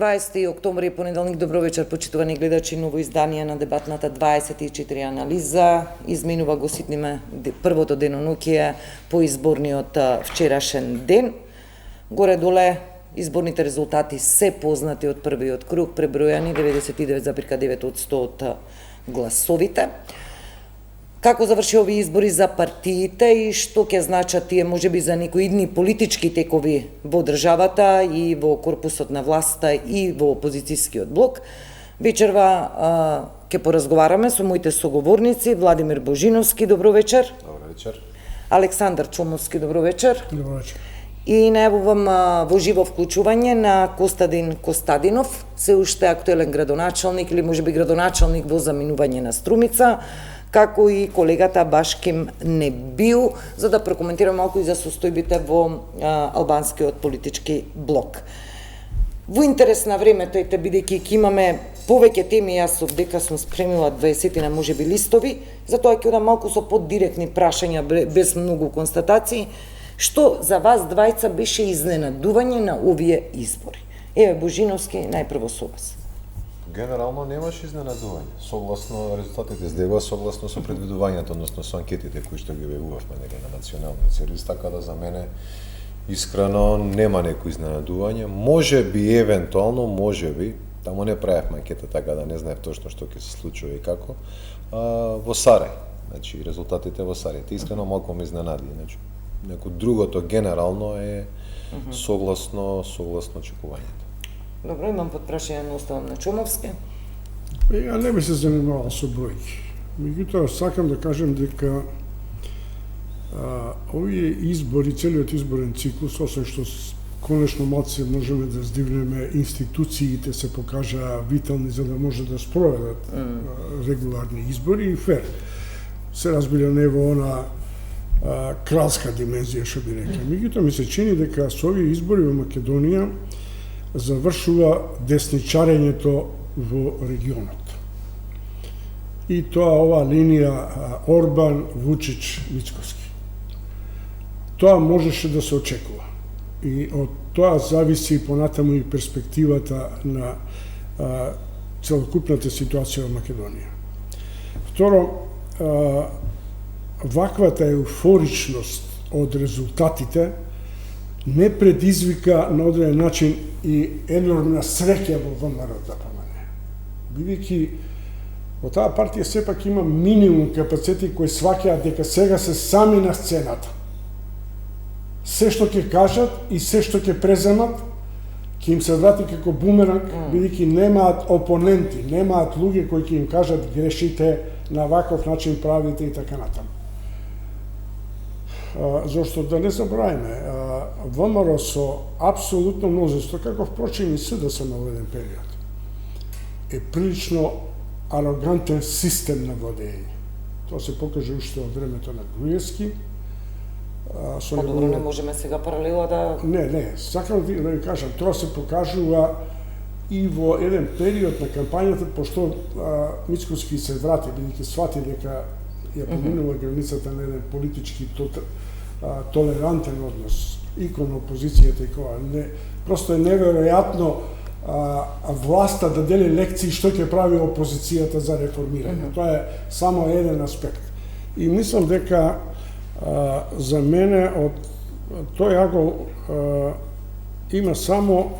20 октомври е понеделник, добро вечер, почитувани гледачи, ново издание на дебатната 24 анализа. Изминува го ситниме првото денонокие по изборниот вчерашен ден. Горе-доле изборните резултати се познати од првиот круг, пребројани 99,9% од гласовите. Како заврши овие избори за партиите и што ќе значат тие можеби за некои идни политички текови во државата и во корпусот на власта и во опозицијскиот блок? Вечерва ќе поразговараме со моите соговорници. Владимир Божиновски, добро вечер. Добро вечер. Александар Чомовски, добро вечер. Добро вечер. И најавувам во живо вклучување на Костадин Костадинов, се уште актуелен градоначалник или можеби градоначалник во заминување на Струмица, како и колегата Башким Небиу, за да прокоментирам малку и за состојбите во албанскиот политички блок. Во интерес на времето, бидејќи ќе имаме повеќе теми, јас дека сум спремила 20 на можеби листови, затоа ќе одам малку со поддиректни прашања без многу констатации. Што за вас двајца беше изненадување на овие избори? Еве, Божиновски, најпрво со вас. Генерално немаше изненадување. Согласно резултатите СДЕВА, согласно со предвидувањето, односно со анкетите кои што ги објавувавме на националниот сервис, така да за мене искрено нема некој изненадување. Можеби евентуално, таму не правевме анкета, така да не знаев точно што ќе се случува и како, во Сарај. Значи резултатите во Сарај. Искрено малку ме изненади, значи неко другото генерално е согласно очекувањето. Добро, имам подпрашање на оставам на Чомовски. Ја не би се занимавал со бројки. Меѓутоа, сакам да кажем дека овие избори, целиот изборен циклус, освен што конечно малце можеме да здивнеме, институциите се покажаа витални за да може да спроведат регуларни избори и фер. Се разбира не во она кралска димензија, што би рекла. Меѓутоа, ми се чини дека со овие избори во Македонија завршува десничарењето во регионот. И тоа ова линија Орбан, Вучич, Мицковски. Тоа можеше да се очекува. И од тоа зависи понатаму и перспективата на целокупната ситуација во Македонија. Второ, ваквата еуфоричност од резултатите не предизвика на одреден начин и енормна среќа во ВМРО ДПМН. Бидејќи во таа партија сепак има минимум капацитети кои сваќаат дека сега се сами на сцената. Се што ќе кажат и се што ќе преземат, ќе им се врати како бумеранг, бидејќи немаат опоненти, немаат луѓе кои ќе им кажат грешите, на ваков начин правите и така натаму. Зошто да не забравиме, ВМРО со апсолутно мнозинство, како впрочем и СДСМ во еден период, е прилично арогантен систем на владење. Тоа се покаже уште од времето на Груевски. Добро, не можеме сега паралела да... Не, сакам да ви кажам, тоа се покажува и во еден период на кампањата, пошто Мицковски се врати, бидејќи свати дека ја поминува границата на еден политички толерантен однос и кон опозицијата и кога. Просто е неверојатно власта да дели лекции што ќе прави опозицијата за реформирање. Тоа е само еден аспект. И мислам дека за мене од тој агол има само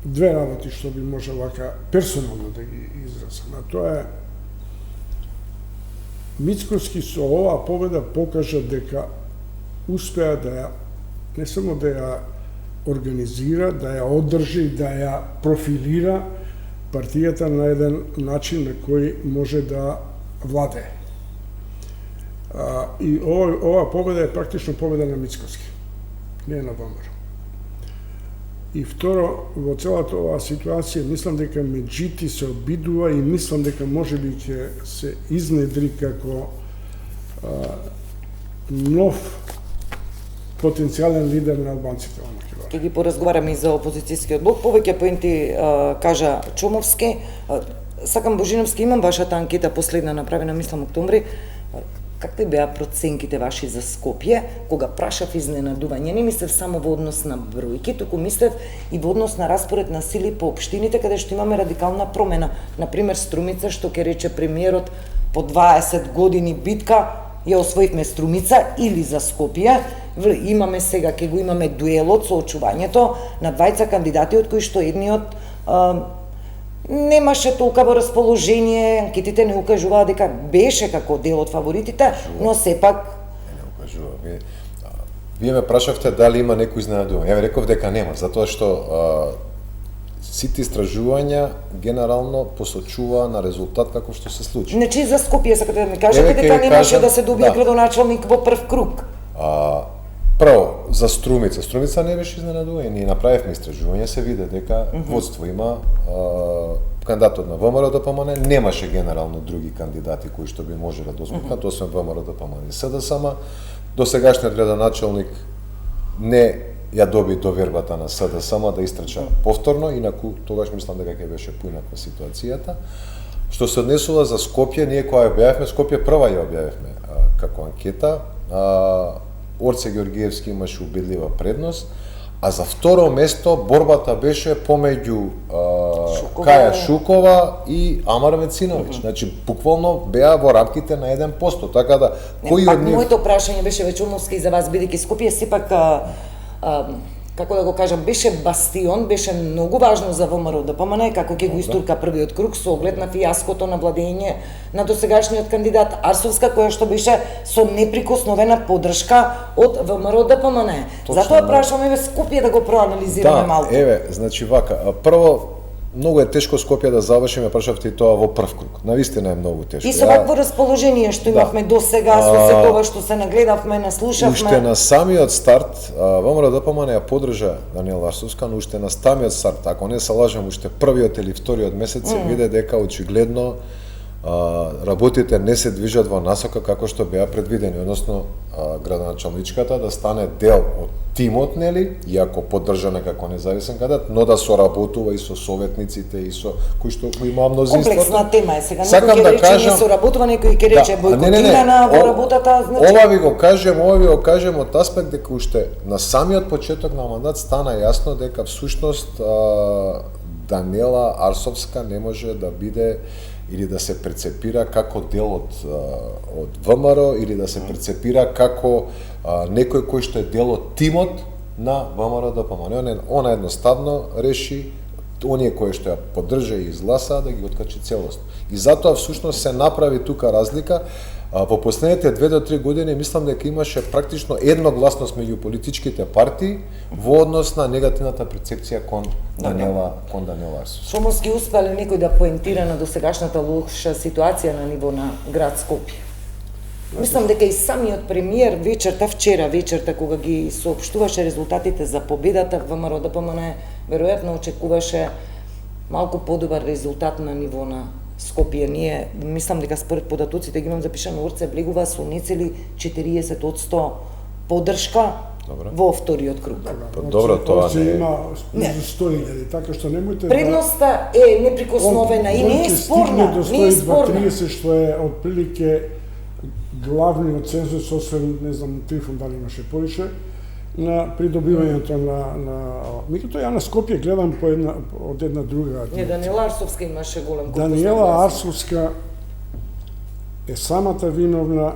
две работи што би можел вака персонално да ги изразам. А тоа е Мицковски со оваа победа покажа дека успеа да ја не само да ја организира, да ја одржи, да ја профилира партијата на еден начин на кој може да владее. И оваа победа е практично победа на Мицковски, не на ВМРО. И второ, во целата оваа ситуација, мислам дека Меджити се обидува и мислам дека можеби ќе се изнедри како нов потенцијален лидер на албанците во Македонија. Ќе ги поразговараме и за опозицијскиот блок. Повеќе поенти кажа Чомовски. Сакам, Божиновски, имам вашата анкета последна направена, мислам, октомври. какви беа проценките ваши за Скопје, кога прашав изненадување? Не мислев само во однос на бројки, туку мислев и во однос на распоред на сили по општините, каде што имаме радикална промена. Например, Струмица, што ќе рече премиерот, по 20 години битка, ја освоивме Струмица, или за Скопје, имаме сега, ќе го имаме дуелот со очувањето на двајца кандидати, од кои што едниот немаше толкаво расположение, анкетите не укажуваа дека беше како дел од фаворитите, но сепак не укажува. Вие ме прашавте дали има некој изненадување. Ја ви реков дека нема, затоа што сите истражувања генерално посочува на резултат како што се случи. Значи за Скопје сакате да ми кажете дека немаше да се добие градоначалник во прв круг. Прво, за Струмица. Струмица не беше изненадување. Ние направивме истражување, се виде дека водство има кандидатот на ВМРО ДПМН, немаше генерално други кандидати кои што би можеле да осмукнат, освен ВМРО ДПМН и СДСМ. До сегашниот градоначалник не ја доби довербата на СДСМ да истрча повторно, инаку тогаш мислам дека ќе беше поинаква ситуацијата. Што се однесува за Скопје, ние кога ја објавивме, Скопје прва ја објавивме како анкета, Орце Георгиевски имаше убедлива предност, а за второ место борбата беше помеѓу Каја Шукова и Амар Мециновиќ. Значи, буквално беа во рамките на 1%, така да кој од нив... Моето прашање беше вечумовски за вас, бидејќи Скопје сепак како да го кажам, беше бастион, беше многу важно за ВМРО ДПМН, како ќе го истурка првиот круг со оглед на фијаското на владење на досегашниот кандидат Арсовска, која што беше со неприкосновена поддршка од ВМРО ДПМН. Затоа прашуваме Скопје да го проанализираме малку. Еве, значи вака, прво многу е тешко Скопје да завршиме, прашавте и тоа во прв круг. Навистина е многу тешко. И со вакво расположение што имавме до сега, со се тоа што се нагледавме, наслушавме. Уште на самиот старт, ВМРО ДПМН ја поддржа Даниела Арсовска, но уште на самиот старт, ако не се лажам, уште првиот или вториот месец се виде дека очигледно работите не се движат во насока како што беа предвидени, односно градоначалничката да стане дел од тимот, нели, иако поддржана како независен кандидат, но да соработува и со советниците и со кои што има мнозинство. Комплексна тема е сега. Некој ќе рече не соработува, некој ќе рече бойкотирана во работата, значи. Ова ви го кажем од аспект дека уште на самиот почеток на мандат стана јасно дека всушност Даниела Арсовска не може да биде или да се прецепира како дел од ВМРО или да се прецепира како некој кој што е дел од тимот на ВМРО ДПМН. Она едноставно реши оние кои што ја поддржа и изгласа да ги откачи целост. И затоа всушност се направи тука разлика. Во последните 2 до 3 години мислам дека имаше практично едногласност меѓу политичките партии во однос на негативната перцепција кон Даниела Арсовска. Шумовски успеле некој да поентира на досегашната лоша ситуација на ниво на град Скопје? Мислам дека и самиот премиер вчера вечерта, кога ги соопштуваше резултатите за победата ВМРО ДПМН, веројатно очекуваше малку подобар резултат на ниво на Скопје. Ние, мислам дека според податоците ги имам запишано, Орце влегува со нецели 40% поддршка во вториот круг. Добро, тоа не е. Има 100.000, така што немојте предноста е неприкосновена и не е спорна. Не е спорна. 30, што е отприлике главниот цензус, освен, не знам, Трифон дали имаше повише, на придобивањето на меѓутоа ја на Скопје гледам од една друга. Не, Даниела Арсовска имаше голем корпус. Даниела Арсовска е самата виновна,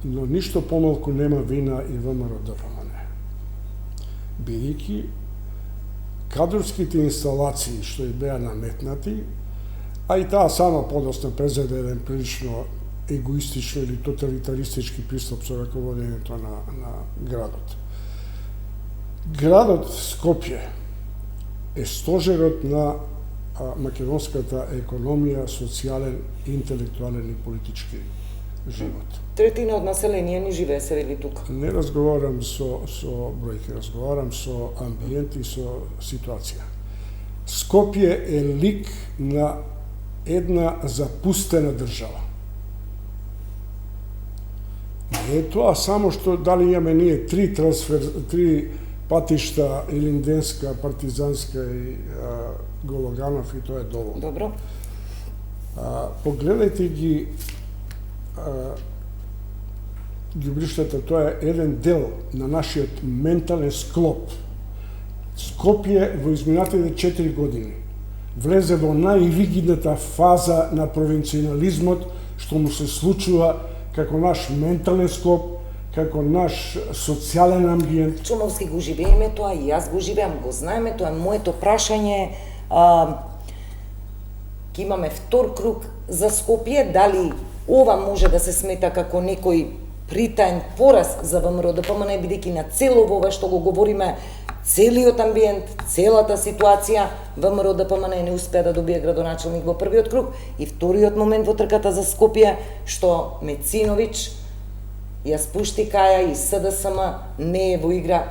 но ништо помалку нема вина и ВМРО ДПМН. Бидејќи кадрските инсталации што и беа наметнати, а и таа сама подоцна презеде еден прилично егоистично или тоталитаристички пристап со раководењето на градот. Градот Скопје е стожерот на македонската економија, социјален, интелектуален и политички живот. Третина од население ни живее се вели тука. Не разговарам со бројки, разговарам со амбиент и со ситуација. Скопје е лик на една запустена држава. Не е тоа само што дали имаме ние три патишта, Илинденска, Партизанска и Гологанов, и тоа е доволно. Добро. Погледајте ги ѓубриштата, тоа е еден дел на нашиот ментален склоп. Скопје во изминатите 4 години влезе во најригидната фаза на провинцијализмот, што му се случува како наш ментален склоп, како наш социјален амбиент. Чумовски го живееме тоа, и јас го живеам, го знаеме, тоа е моето прашање. Ке имаме втор круг за Скопје, дали ова може да се смета како некој притаен пораз за ВМРО-ДПМН, бидејќи на цело ова што го говориме, целиот амбиент, целата ситуација, ВМРО-ДПМН не успеа да добие градоначелник во првиот круг, и вториот момент во трката за Скопје, што Мециновиќ ја спушти каја и СДСМ не е во игра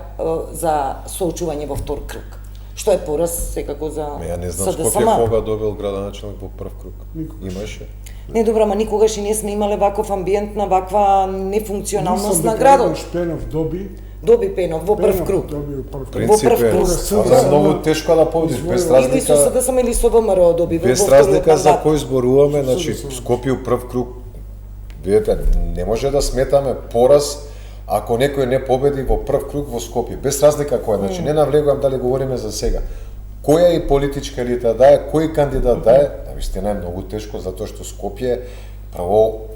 за соочување во втор круг. Што е пораз секако за Ја не знам СДСМ. Скопје кога добил градоначелник во прв круг. Имаше? Не, добро, ама никогаш и не сме имале ваков амбиент на ваква нефункционалност Мислам на дека градот. Иван Шпенов Доби Пенов во прв круг. Доби во прв круг. Принцип прв е, круг. ама многу тешко да победиш, без Или со разлика, СДСМ или со ВМРО доби во без вториот разлика за мандат. кој зборуваме, значи Скопје у прв круг, видите, не може да сметаме пораз ако некој не победи во прв круг во Скопје, без разлика кој, значи не навлегувам дали говориме за сега. Која и политичка елита да е, кој кандидат да е, навистина е многу тешко затоа што Скопје право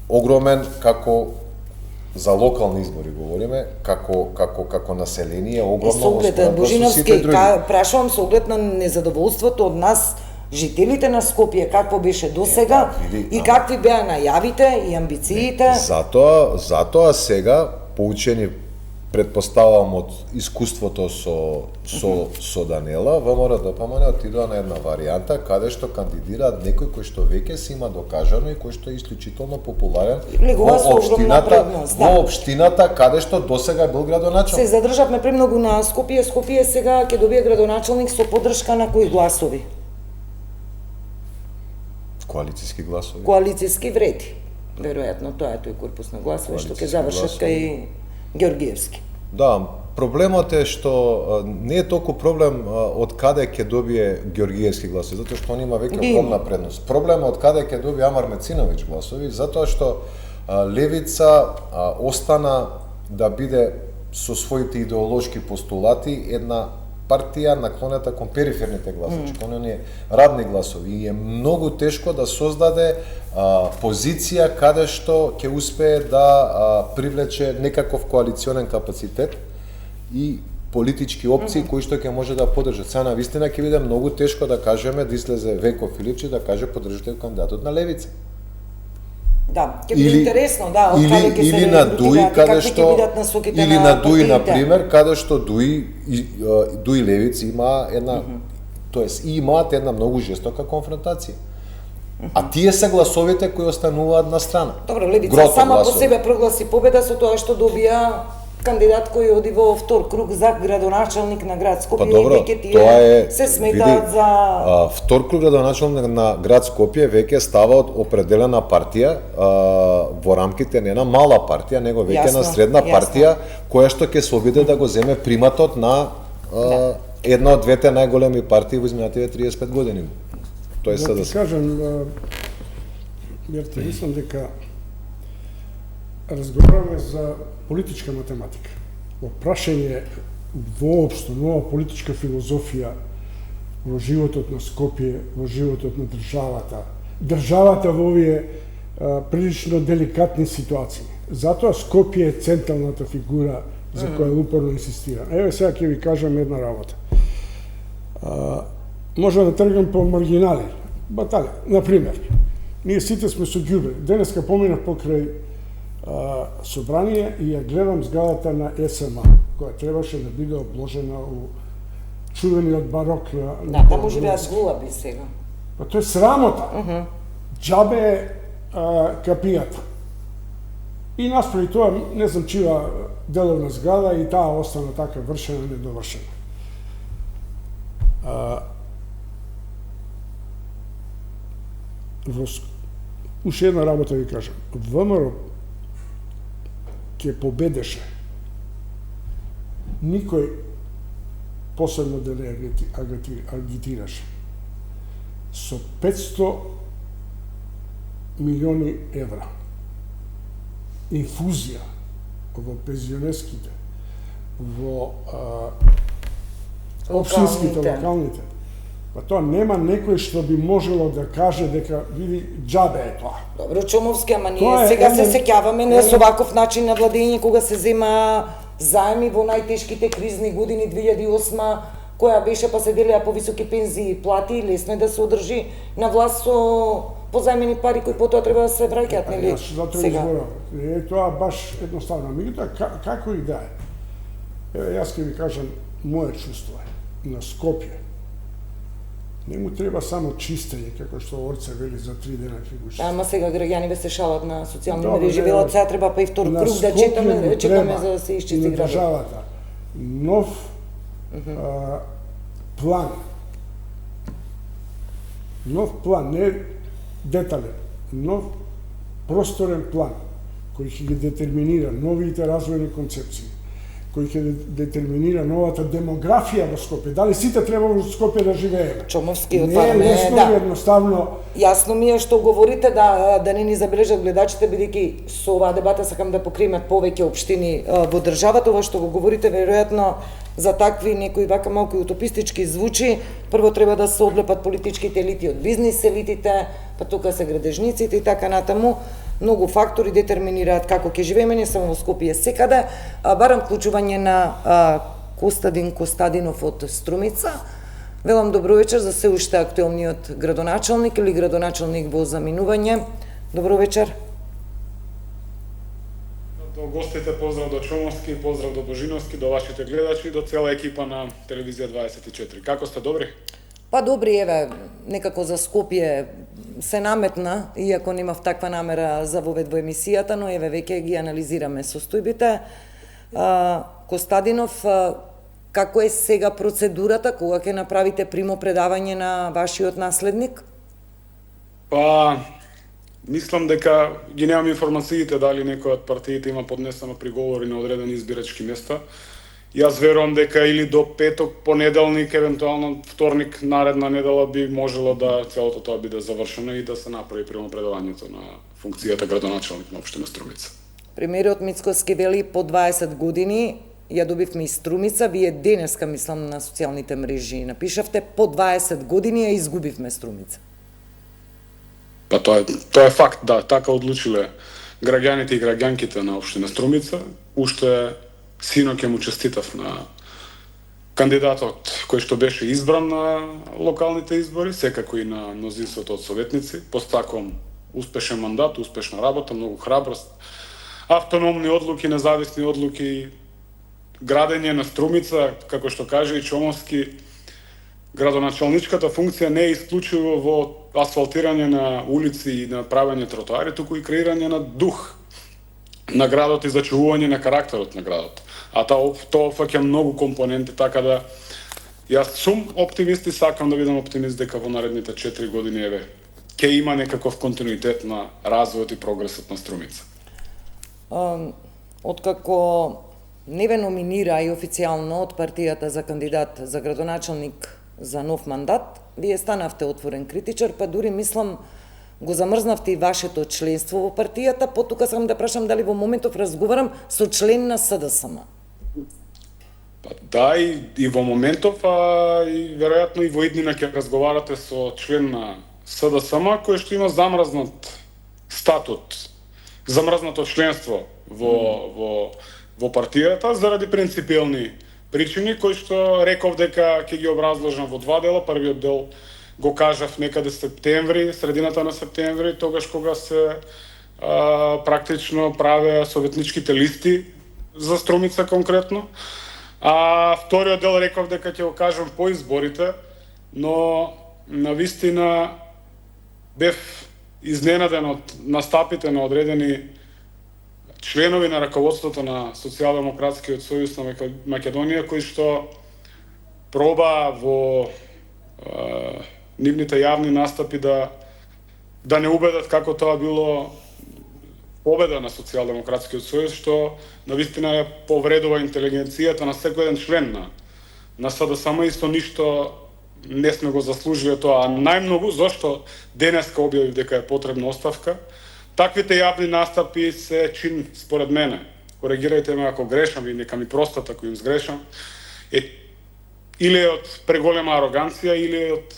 огромен како за локални избори говориме, како население огромно Со оглед во Божиновски, прашувам со оглед на незадоволството од нас, жителите на Скопје, какво беше досега и какви беа најавите и амбициите. Затоа сега, поучени предпоставам од искуството со Данела, ВМРО-ДПМН отидоа на една варијанта каде што кандидираат некој кој што веќе се има докажано и кој што е исклучително популарен во општината каде што досега бил градоначелник. Се задржавме премногу на Скопје. Скопје сега ќе добие градоначелник со поддршка на кои гласови? Коалициски гласови. Коалициски вреди. Веројатно тоа е тој корпус на гласови што ќе завршат кај Георгиевски. Да, проблемот е што не е толку проблем од каде ќе добие Георгиевски гласови, затоа што он има веќе огромна предност. Проблемот од каде ќе добие Амар Мециновиќ гласови, затоа што левица остана да биде со своите идеолошки постулати една партија наклонета кон периферните гласачи, кон оние радни гласови, и е многу тешко да создаде позиција каде што ќе успее да привлече некаков коалиционен капацитет и политички опции кои што ќе може да поддржат. Сега навистина ќе биде многу тешко да кажеме да излезе Венко Филипчи да каже поддржате кандидатот на левица. Да, ќе биде интересно, да, од каде ќе се или на Дуи каде што или на Дуи на пример каде што Дуи левици има една тоест имаат една многу жестока конфронтација. А тие се гласовите кои остануваат на страна. Добро, левица сама по себе прогласи победа со тоа што добија кандидат кој оди во втор круг за градоначелник на град Скопје, и веќе тие се сметаат за втор круг градоначелник на град Скопје веќе става од определена партија во рамките не на мала партија, него веќе на средна партија која што ќе се обиде да го земе приматот на една од двете најголеми партии во изминатите 35 години. Тоа е да ти СДСМ. кажам, Берте, мислам дека разговараме за политичка математика. Во прашање воопшто нова политичка филозофија во животот на Скопје, во животот на државата. Државата во овие прилично деликатни ситуации. Затоа Скопје е централната фигура за која упорно инсистирам. Еве сега ќе ви кажам една работа. Може да тргам по маргинали. Баталја, например, ние сите сме со ѓубре. Денеска поминав покрај собрание и ја гледам зградата на СМА, која требаше да биде обложена у чувениот барок на... Да, таму живеат глуаби сега. Па тоа е срамота. Џабе е капијата. И насправи тоа, не знам чија деловна зграда и таа остана така вршена, недовршена. Уште една работа ви кажам. ВМРО ќе победеше. Никој посебно да не агитираше. Со 500 милиони евра. инфузија во пензионерските, во општинските, локалните, па тоа нема некој што би можело да каже дека види џабе е тоа. Добро, Чомовски, ама Тоа ние е сега се еден- сеќаваме на со ваков начин на владење кога се зема заеми во најтешките кризни години 2008 која беше па се делеа повисоки пензии и плати, лесно е да се одржи на власт со позајмени пари кои потоа треба да се враќаат, нели? Јас затоа изборам. Не е тоа баш едноставно. Меѓутоа, како и да е. Еве, јас ќе ви кажам моје чувство на Скопје. Не му треба само чистење, како што Орце вели за 3 дена ќе го чисти. Ама сега граѓани се шалат на социјални Добро, мрежи, не, велат сега треба па и втор На круг да Скопје чекаме му чекаме треба за да се и исчисти на градот. државата нов план. Нов план, не детален, нов просторен план кој ќе ги детерминира новите развојни концепции, кој ќе детерминира новата демографија во Скопје. Дали сите треба во Скопје да живееме? Чомовски, Не е отвараме, лесно да. едноставно. Јасно ми е што говорите да не ни забележат гледачите, бидејќи со оваа дебата сакам да покриеме повеќе општини во државата. Ова што го говорите веројатно за такви некои вака малку утопистички звучи. Прво треба да се одлепат политичките елити од бизнис елитите, па тука се градежниците и така натаму. Многу фактори детерминираат како ќе живееме, не само во Скопје, секаде. Барам вклучување на Костадин Костадинов од Струмица. Велам добро вечер за се уште актуелниот градоначалник или градоначалник во заминување. Добро вечер. До гостите поздрав до Чомовски, поздрав до Божиновски, до вашите гледачи, до цела екипа на Телевизија 24. Како сте, добри? Па добри, еве, некако за Скопје се наметна, иако немав таква намера за вовед во емисијата, но еве веќе ги анализираме состојбите. Костадинов, како е сега процедурата кога ќе направите примопредавање на вашиот наследник? Па, мислам дека ги немам информациите дали некој од партиите има поднесено приговори на одредени избирачки места. Јас верувам дека или до петок, понеделник, евентуално вторник, наредна недела би можело да целото тоа биде завршено и да се направи примопредавањето на функцијата градоначалник на општина Струмица. Премиерот Мицкоски вели по 20 години ја добивме и Струмица, вие денеска мислам на социјалните мрежи напишавте по 20 години ја изгубивме Струмица. Па тоа е факт, да, така одлучиле граѓаните и граѓанките на општина Струмица. Уште синоќ му честитав на кандидатот кој што беше избран на локалните избори, секако и на мнозинството од советници. Постакувам успешен мандат, успешна работа, многу храброст, автономни одлуки, независни одлуки, градење на Струмица, како што каже и Чомовски, градоначалничката функција не е исклучиво во асфалтирање на улици и на правење тротоари, туку и креирање на дух на градот и зачувување на карактерот на градот. А тоа опфаќа многу компоненти, така да јас сум оптимист и сакам да бидам оптимист дека во наредните 4 години еве ќе има некаков континуитет на развојот и прогресот на Струмица. Откако не ве номинира и официјално од партијата за кандидат за градоначалник за нов мандат, вие станавте отворен критичар, па дури мислам го замрзнавте и вашето членство во партијата, потука сакам да прашам дали во моментов разговарам со член на СДСМ. Па да, и во моментов, и веројатно и во иднина ќе разговарате со член на СДСМ кој што има замрзнат статут, замрзнато членство во партијата заради принципиелни причини кои што реков дека ќе ги образложам во 2 дела. Првиот дел го кажав некаде септември, средината на септември, тогаш кога се практично правеа советничките листи за Струмица конкретно. А вториот дел реков дека ќе го кажам по изборите, но навистина бев изненаден од настапите на одредени членови на раководството на Социјалдемократскиот сојуз на Македонија, кои што проба во нивните јавни настапи да не убедат како тоа било победа на Социјалдемократскиот сојуз, што навистина ја повредува интелигенцијата на секој еден член на СДСМ и со ништо не сме го заслужиле тоа. А најмногу зошто денеска објавив дека е потребна оставка, таквите јавни настапи се чин, според мене, коригирајте ме ако грешам и нека ми простат ако им сгрешам, или од преголема ароганција или од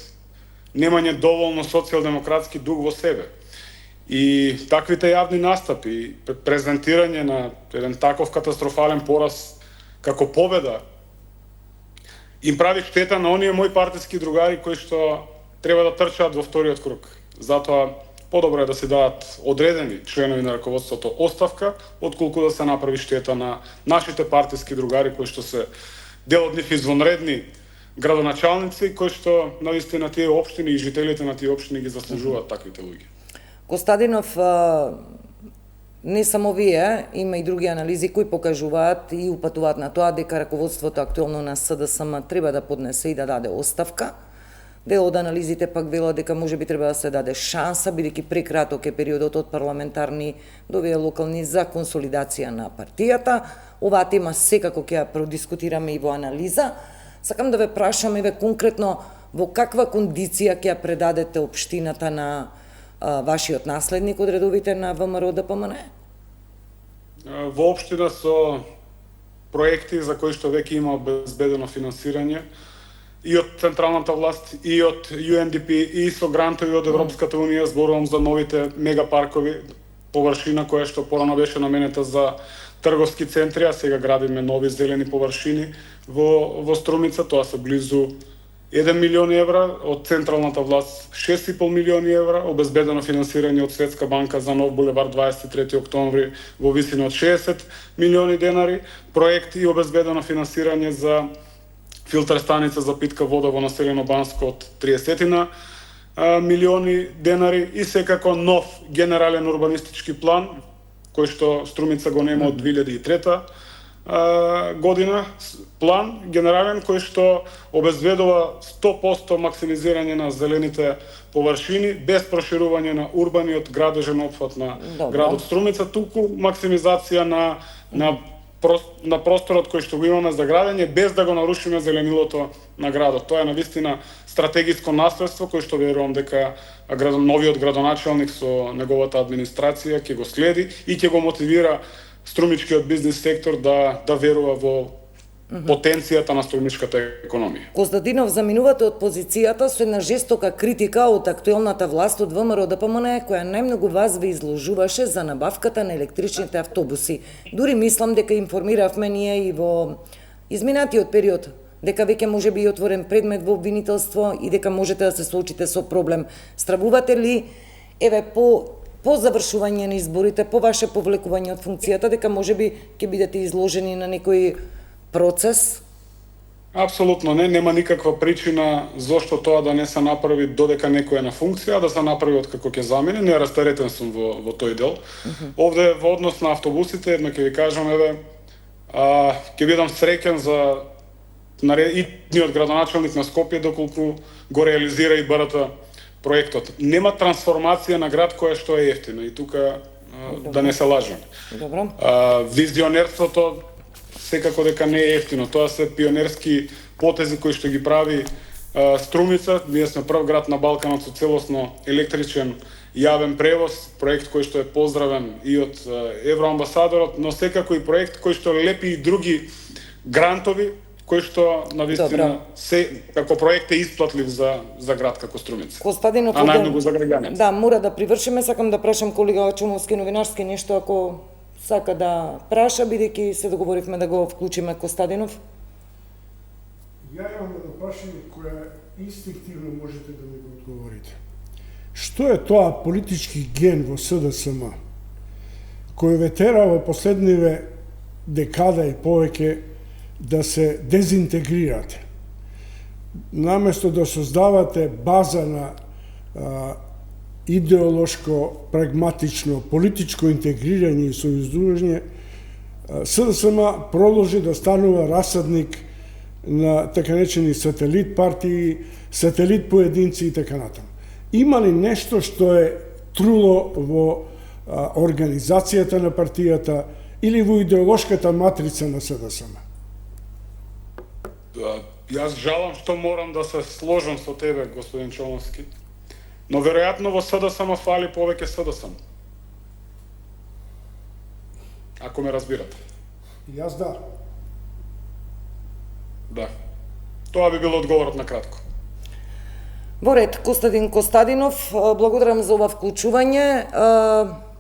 немање доволно социјалдемократски дух во себе. И таквите јавни настапи, презентирање на еден таков катастрофален пораз како победа, им прави штета на оние мои партиски другари кои што треба да трчаат во вториот круг. Затоа подобро е да се дадат одредени членови на раководството оставка, отколку да се направи штета на нашите партиски другари кои што се дел од нив извонредни градоначалници кои што наистина тие општини и жителите на тие општини ги заслужуваат таквите луѓе. Костадинов, не само вие, има и други анализи кои покажуваат и упатуваат на тоа дека раководството актуелно на СДСМ треба да поднесе и да даде оставка. Дел од анализите пак велат дека можеби треба да се даде шанса, бидејќи прекраток е периодот од парламентарни до овие локални за консолидација на партијата. Оваа тема секако ќе ја продискутираме и во анализа. Сакам да ве прашам еве конкретно во каква кондиција ќе ја предадете општината на вашиот наследник од редовите на ВМРО ДПМН? Во општина со проекти за кои што веќе има обезбедено финансирање и од централната власт, и од UNDP, и со грантови од Европската унија, зборувам за новите мегапаркови, површина која што порано беше наменета за трговски центри, а сега градиме нови зелени површини во Струмица, тоа се близу 1 милион евра, од централната власт 6,5 милиони евра, обезбедено финансирање од Светска банка за нов булевар 23 октомври во висина од 60 милиони денари, проект и обезбедено финансирање за филтер станица за питка вода во населено Банско од 30 милиони денари и секако нов генерален урбанистички план, кој што Струмица го нема од 2003 година, план генерален кој што обезбедува 100% максимизирање на зелените површини без проширување на урбаниот градежен опфат на градот Струмица, туку максимизација на просторот кој што го имаме за градење без да го нарушиме зеленилото на градот. Тоа е навистина стратегиско наследство кој што верувам дека новиот градоначалник со неговата администрација ќе го следи и ќе го мотивира струмичкиот бизнис сектор да верува во потенцијата на струмичката економија. Костадинов, заминувате од позицијата со една жестока критика од актуелната власт од ВМРО ДПМН, која најмногу вас ве изложуваше за набавката на електричните автобуси. Дури мислам дека информиравме ние и во изминатиот период дека веќе може би отворен предмет во обвинителство и дека можете да се соочите со проблем. Стравувате ли еве по завршување на изборите, по ваше повлекување од функцијата, дека можеби ќе бидете изложени на некој процес? Апсолутно не, нема никаква причина зошто тоа да не се направи додека некој е на функција, да се направи откако ќе замине. Не растеретен сум во тој дел. Овде во однос на автобусите, едно ќе ви кажам, еве, ќе бидам среќен за идниот градоначалник на Скопје доколку го реализира и БРТ проектот. Нема трансформација на град која што е ефтина и тука да не се лажеме. Добро. Визионерството секако дека не е ефтино. Тоа се пионерски потези кои што ги прави Струмица. Ние сме прв град на Балканот со целосно електричен јавен превоз, проект кој што е поздравен и од евроамбасадорот, но секако и проект кој што лепи и други грантови кој што навистина се како проект е исплатлив за град како Струмица. Костадинов, а најмногу за граѓаните. Да, мора да привршиме. Сакам да прашам колега Чумовски новинарски нешто ако сака да праша, бидејќи се договоривме да го вклучиме Костадинов. Ја имам едно прашање кое инстинктивно можете да ми го одговорите. Што е тоа политички ген во СДСМ кој ве тера во последниве декада и повеќе да се дезинтегрирате? Наместо да создавате база на идеолошко, прагматично, политичко интегрирање и сојуздување, СДСМ продолжи да станува расадник на така речени сателит партии, сателит поединци и така натаму. Има ли нешто што е труло во организацијата на партијата или во идеолошката матрица на СДСМ? Јас жалам што морам да се сложам со тебе, господин Чолновски, но веројатно во СДСМ фали повеќе СДСМ. Ако ме разбирате. И јас да. Да. Тоа би било одговорот на кратко. Во ред, Костадин Костадинов, благодарам за ова вклучување.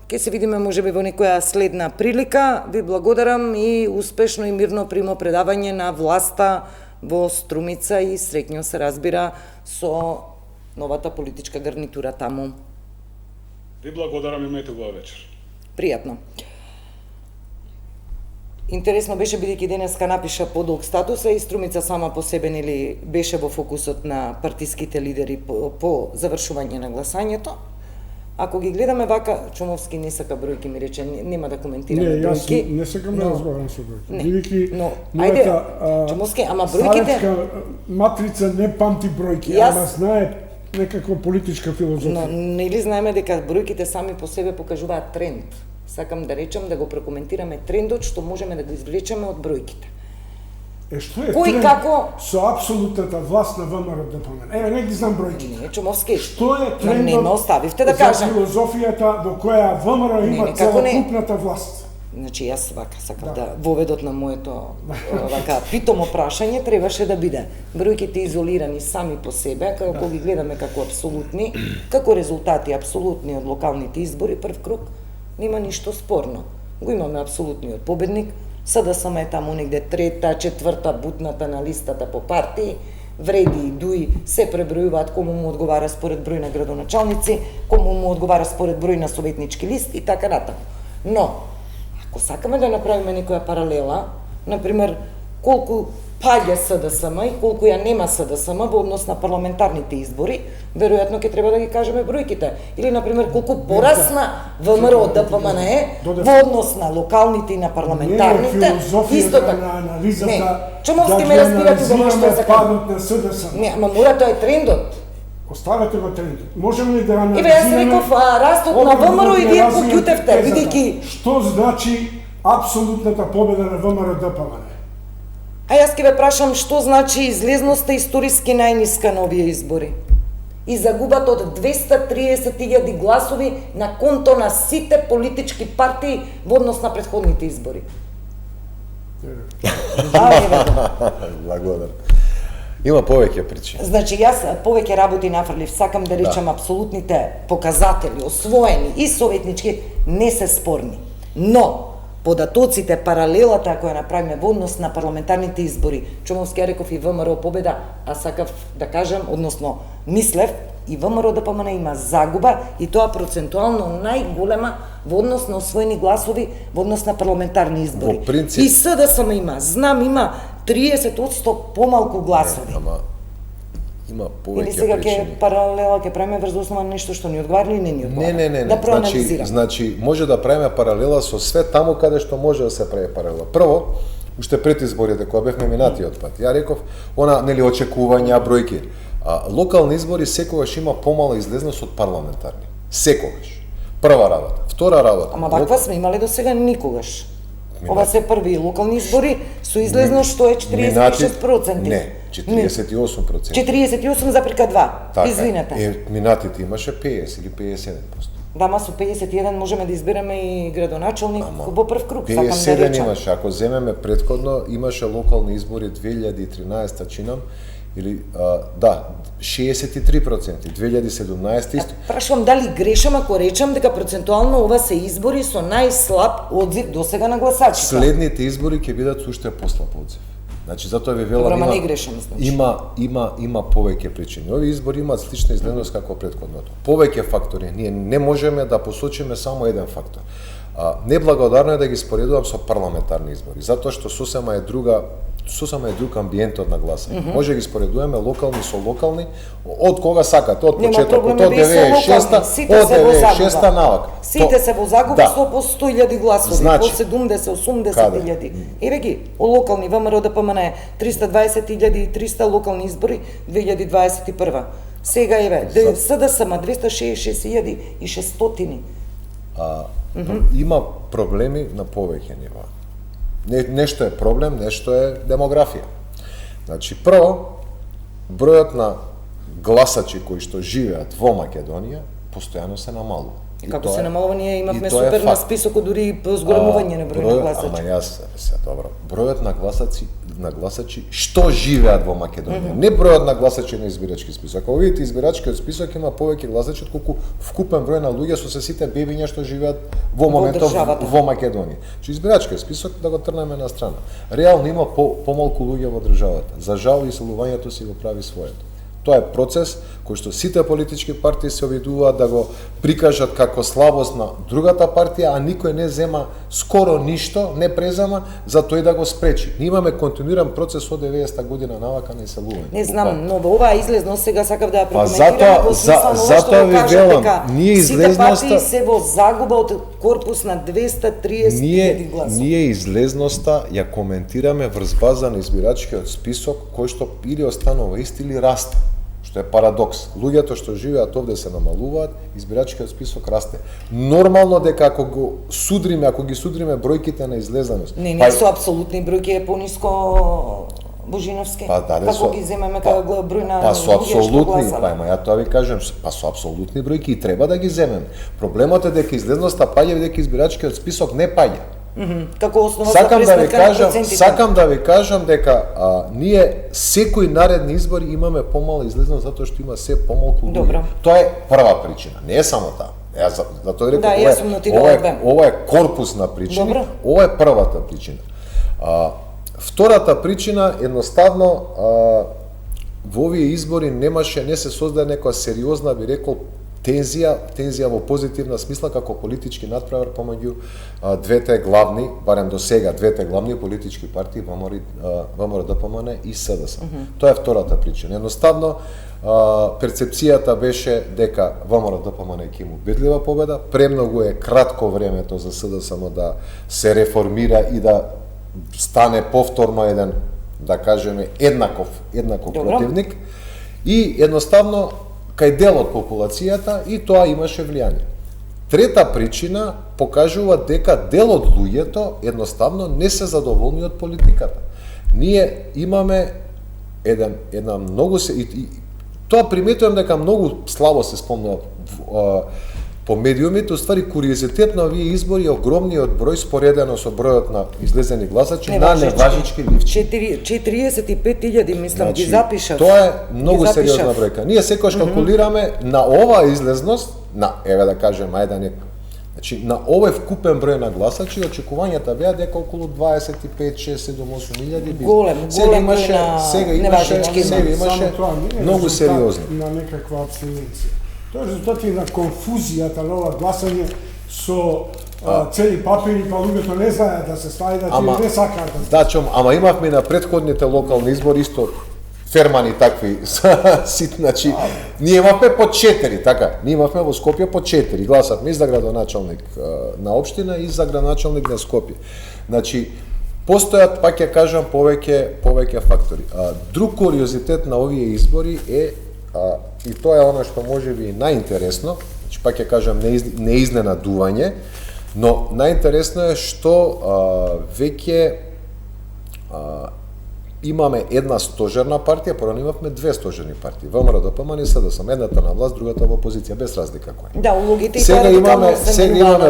Ке се видиме можеби во некоја следна прилика. Ви благодарам и успешно и мирно примопредавање на власта во Струмица и среќно се разбира со новата политичка гарнитура таму. Ви благодарам, имајте убава вечер. Пријатно. Интересно беше бидејќи денеска напиша подолг статуса и Струмица сама по себе нели беше во фокусот на партиските лидери по завршување на гласањето. Ако ги гледаме вака, Чумовски не сака бројки, ми рече, нема да коментираме Не, јас бројки. не сакам да разговарам со бројки. Не, Бидејќи но, мојата Чумовски, ама бројките... старечка матрица не памти бројки, Јас- ама знае некаква политичка Но филозофија. нели знаеме дека бројките сами по себе покажуваат тренд. Сакам да речам да го прокоментираме трендот што можеме да го извлечеме од бројките. Што е Кој тренд како- со апсолутната власт на ВМРО ДПМН? Еве, не ги знам бројки. Не, Чумовски. Што е Ма трендот не ме оставивте да за кажам. филозофијата во која ВМРО има никако не. целокупната власт? Значи јас вака сакам да воведот на моето вака питомо прашање требаше да биде бројките изолирани сами по себе, како ги гледаме како апсолутни, како резултати апсолутни од локалните избори прв круг, нема ништо спорно. Го имаме апсолутниот победник, СДСМ е таму негде трета, четврта бутната на листата по партии, Вреди и Дуи се пребројуваат кому му одговара според број на градоначалници, кому му одговара според број на советнички листи и така натаму. Но ако сакаме да направиме некоја паралела, например, колку паѓа СДСМ и колку ја нема СДСМ во однос на парламентарните избори, веројатно ќе треба да ги кажеме бројките. Или, например, колку порасна ВМРО од ДПМН во однос на локалните и на парламентарните, Не е филозофијата на анализата Не, Чумовски ме разбирате за што анализираме сакам. падот на СДСМ. Не, ама мора тоа е трендот. Оставете го трендот. Можеме ли да анализираме... Еве, јас реков растот на ВМРО и вие поѓутевте, бидејќи... Што значи апсолутната победа на ВМРО ДПМН? А јас ќе ве прашам што значи излезноста историски најниска на овие избори. И загубата од 230.000 гласови на конто на сите политички партии во однос на претходните избори. Благодарам. Има повеќе причини. Значи, јас повеќе работи нафрлив, сакам да речам апсолутните показатели, освоени и советнички, не се спорни. Но, податоците, паралелата која направиме во однос на парламентарните избори, Чумовски реков и ВМРО победа, а сакав да кажам, односно мислев, и ВМРО ДПМН има загуба, и тоа процентуално најголема во однос на освоени гласови во однос на парламентарни избори. Во принцип... И СДСМ има, знам, има 30% помалку гласови. Ама има Или повеќе сега ќе причини. паралела ќе правиме врз основа на нешто што ни одговара или не ни одговара. Не. Да проанализираме. Значи, може да правиме паралела со све таму каде што може да се прави паралела. Прво, уште пред изборите, кога бевме минатиот пат, ја реков, нели очекувања, бројки. Локални избори секогаш има помала излезност од парламентарни. Секогаш. Прва работа. Втора работа. Ама ваква сме имале до сега никогаш. Ова се први локални избори со излезност што е 46%. Не, 48%. 48,2. Така, Извинете. Минатите имаше 50 или 51%. Дама со 51 можеме да избереме и градоначалник во прв круг, сакам да 57 речам. имаше, ако земеме претходно, имаше локални избори 2013 чинам, или, 63%, 2017 исто. Прашувам дали грешам ако речам дека процентуално ова се избори со најслаб одзив досега на гласачите. Следните избори ќе бидат со уште послаб одзив. Значи затоа ви велам Добро, ама не грешам, значи. има повеќе причини. Овие избори имаат слична изгледност како претходното. Повеќе фактори. Ние не можеме да посочиме само еден фактор. Неблагодарно е да ги споредувам со парламентарни избори, затоа што сосема е друг амбиентот на гласање. Може да ги споредуваме локални со локални, од кога сакате, од Нема почетокот, проблем, од вие се 96-та, локални, сите од се во 96-та загуба. навак. Сите се во загуба Да. со по 100.000 гласови, Значи, по 70-80.000. каде? Еве ги, локални ВМРО ДПМН 320.300 локални избори 2021. Сега еве, СДСМ 266.600. Има проблеми на повеќе нива. Нешто е проблем, нешто е демографија. Значи, прво, бројот на гласачи кои што живеат во Македонија постојано се намалува. И Како тоа се е- намалува, ние и имавме тоа е супер на факт. списокот, дури и по зголемување на број на гласачи. Ама јас, добро, бројот на гласачи што живеат во Македонија, не бројот на гласачи на избирачки список. Ако видите избирачкиот список има повеќе гласачи од колку вкупен број на луѓе со се сите бебиња што живеат во моментов државата. во Македонија. Че избирачкиот список да го трнеме на страна. Реално има помалку луѓе во државата. За жал иселувањето си го прави своето. Тоа е процес кој што сите политички партии се обидуваат да го прикажат како слабост на другата партија, а никој не зема скоро ништо, не презема за тој да го спречи. Ние имаме континуиран процес од 90-та година навака на иселување. Не знам, но во оваа излезност сега сакав да ја Па прокоментирам во смисла на ова што затоа го ви кажа велам, дека ние сите излезноста- партии се во загуба од корпус на 230.000 гласови. Ние излезноста ја коментираме врз база на избирачкиот список кој што или останува ист или расте. Што е парадокс. Луѓето што живеат овде се намалуваат, избирачкиот список расте. Нормално дека ако ги судриме бројките на излезаност. Не, со апсолутни бројки е пониско Божиновски. Па да, како ги земеме како број на со луѓе што апсолутни, гласале. па ја тоа ви кажам, па со апсолутни бројки и треба да ги земеме. Проблемот е дека излезноста паѓа и дека избирачкиот список не паѓа. Како основа Сакам за да ви пресметка на кажам, процентите. сакам да ви кажам дека ние секои наредни избори имаме помала излезност затоа што има се помалку луѓе. Добро. Тоа е прва причина, не е само таа. Јас затоа реков, Да, јас сум нотирала ова две. ова е корпус на причини. Добро. Ова е првата причина. Втората причина едноставно во овие избори не се создаде некоја сериозна, би рекол, тензија во позитивна смисла како политички надпревар помеѓу двете главни, барем до сега, двете главни политички партии ВМРО-ДПМН и СДСМ. Тоа е втората причина. Едноставно перцепцијата беше дека ВМРО-ДПМН ќе има убедлива победа, премногу е кратко времето за СДСМ да се реформира и да стане повторно еден, да кажеме, еднаков Добро. противник и едноставно кај дел од популацијата и тоа имаше влијание. Трета причина покажува дека дел од луѓето едноставно не се задоволни од политиката. Ние имаме една многу тоа приметувам дека многу слабо се спомнува по медиумите, уствари куриозитет на овие избори е огромниот број споредено со бројот на излезени гласачи на неважички ливчи. 45.000, мислам, ги запишав. Тоа е многу сериозна бројка. Ние секогаш калкулираме на оваа излезност, еве да кажем, значи на овој вкупен број на гласачи, очекувањата беа дека околу 25, 6, 7, 8 илјади би. Голем број на неважички. Сега имаше многу сериозно. На некаква абстиненција. Тоа е резултат и на конфузијата на ова гласање со цели папири, па луѓето не знаат да се стави, да не сакаат да се. Ама имавме на претходните локални избори исто фермани такви значи ние имавме по 4, така. Ние имавме во Скопје по 4, гласавме и за градоначалник на општина и за градоначалник на Скопје. Значи постојат, пак ја кажам, повеќе фактори. Друг куриозитет на овие избори е и тоа е оно што може би најинтересно, значи пак ја кажам не изненадување, но најинтересно е што веќе имаме една стожерна партија, порано имавме две стожерни партии, ВМРО-ДПМН и СДСМ, едната на власт, другата во опозиција, без разлика која. Да, улогите и сега имаме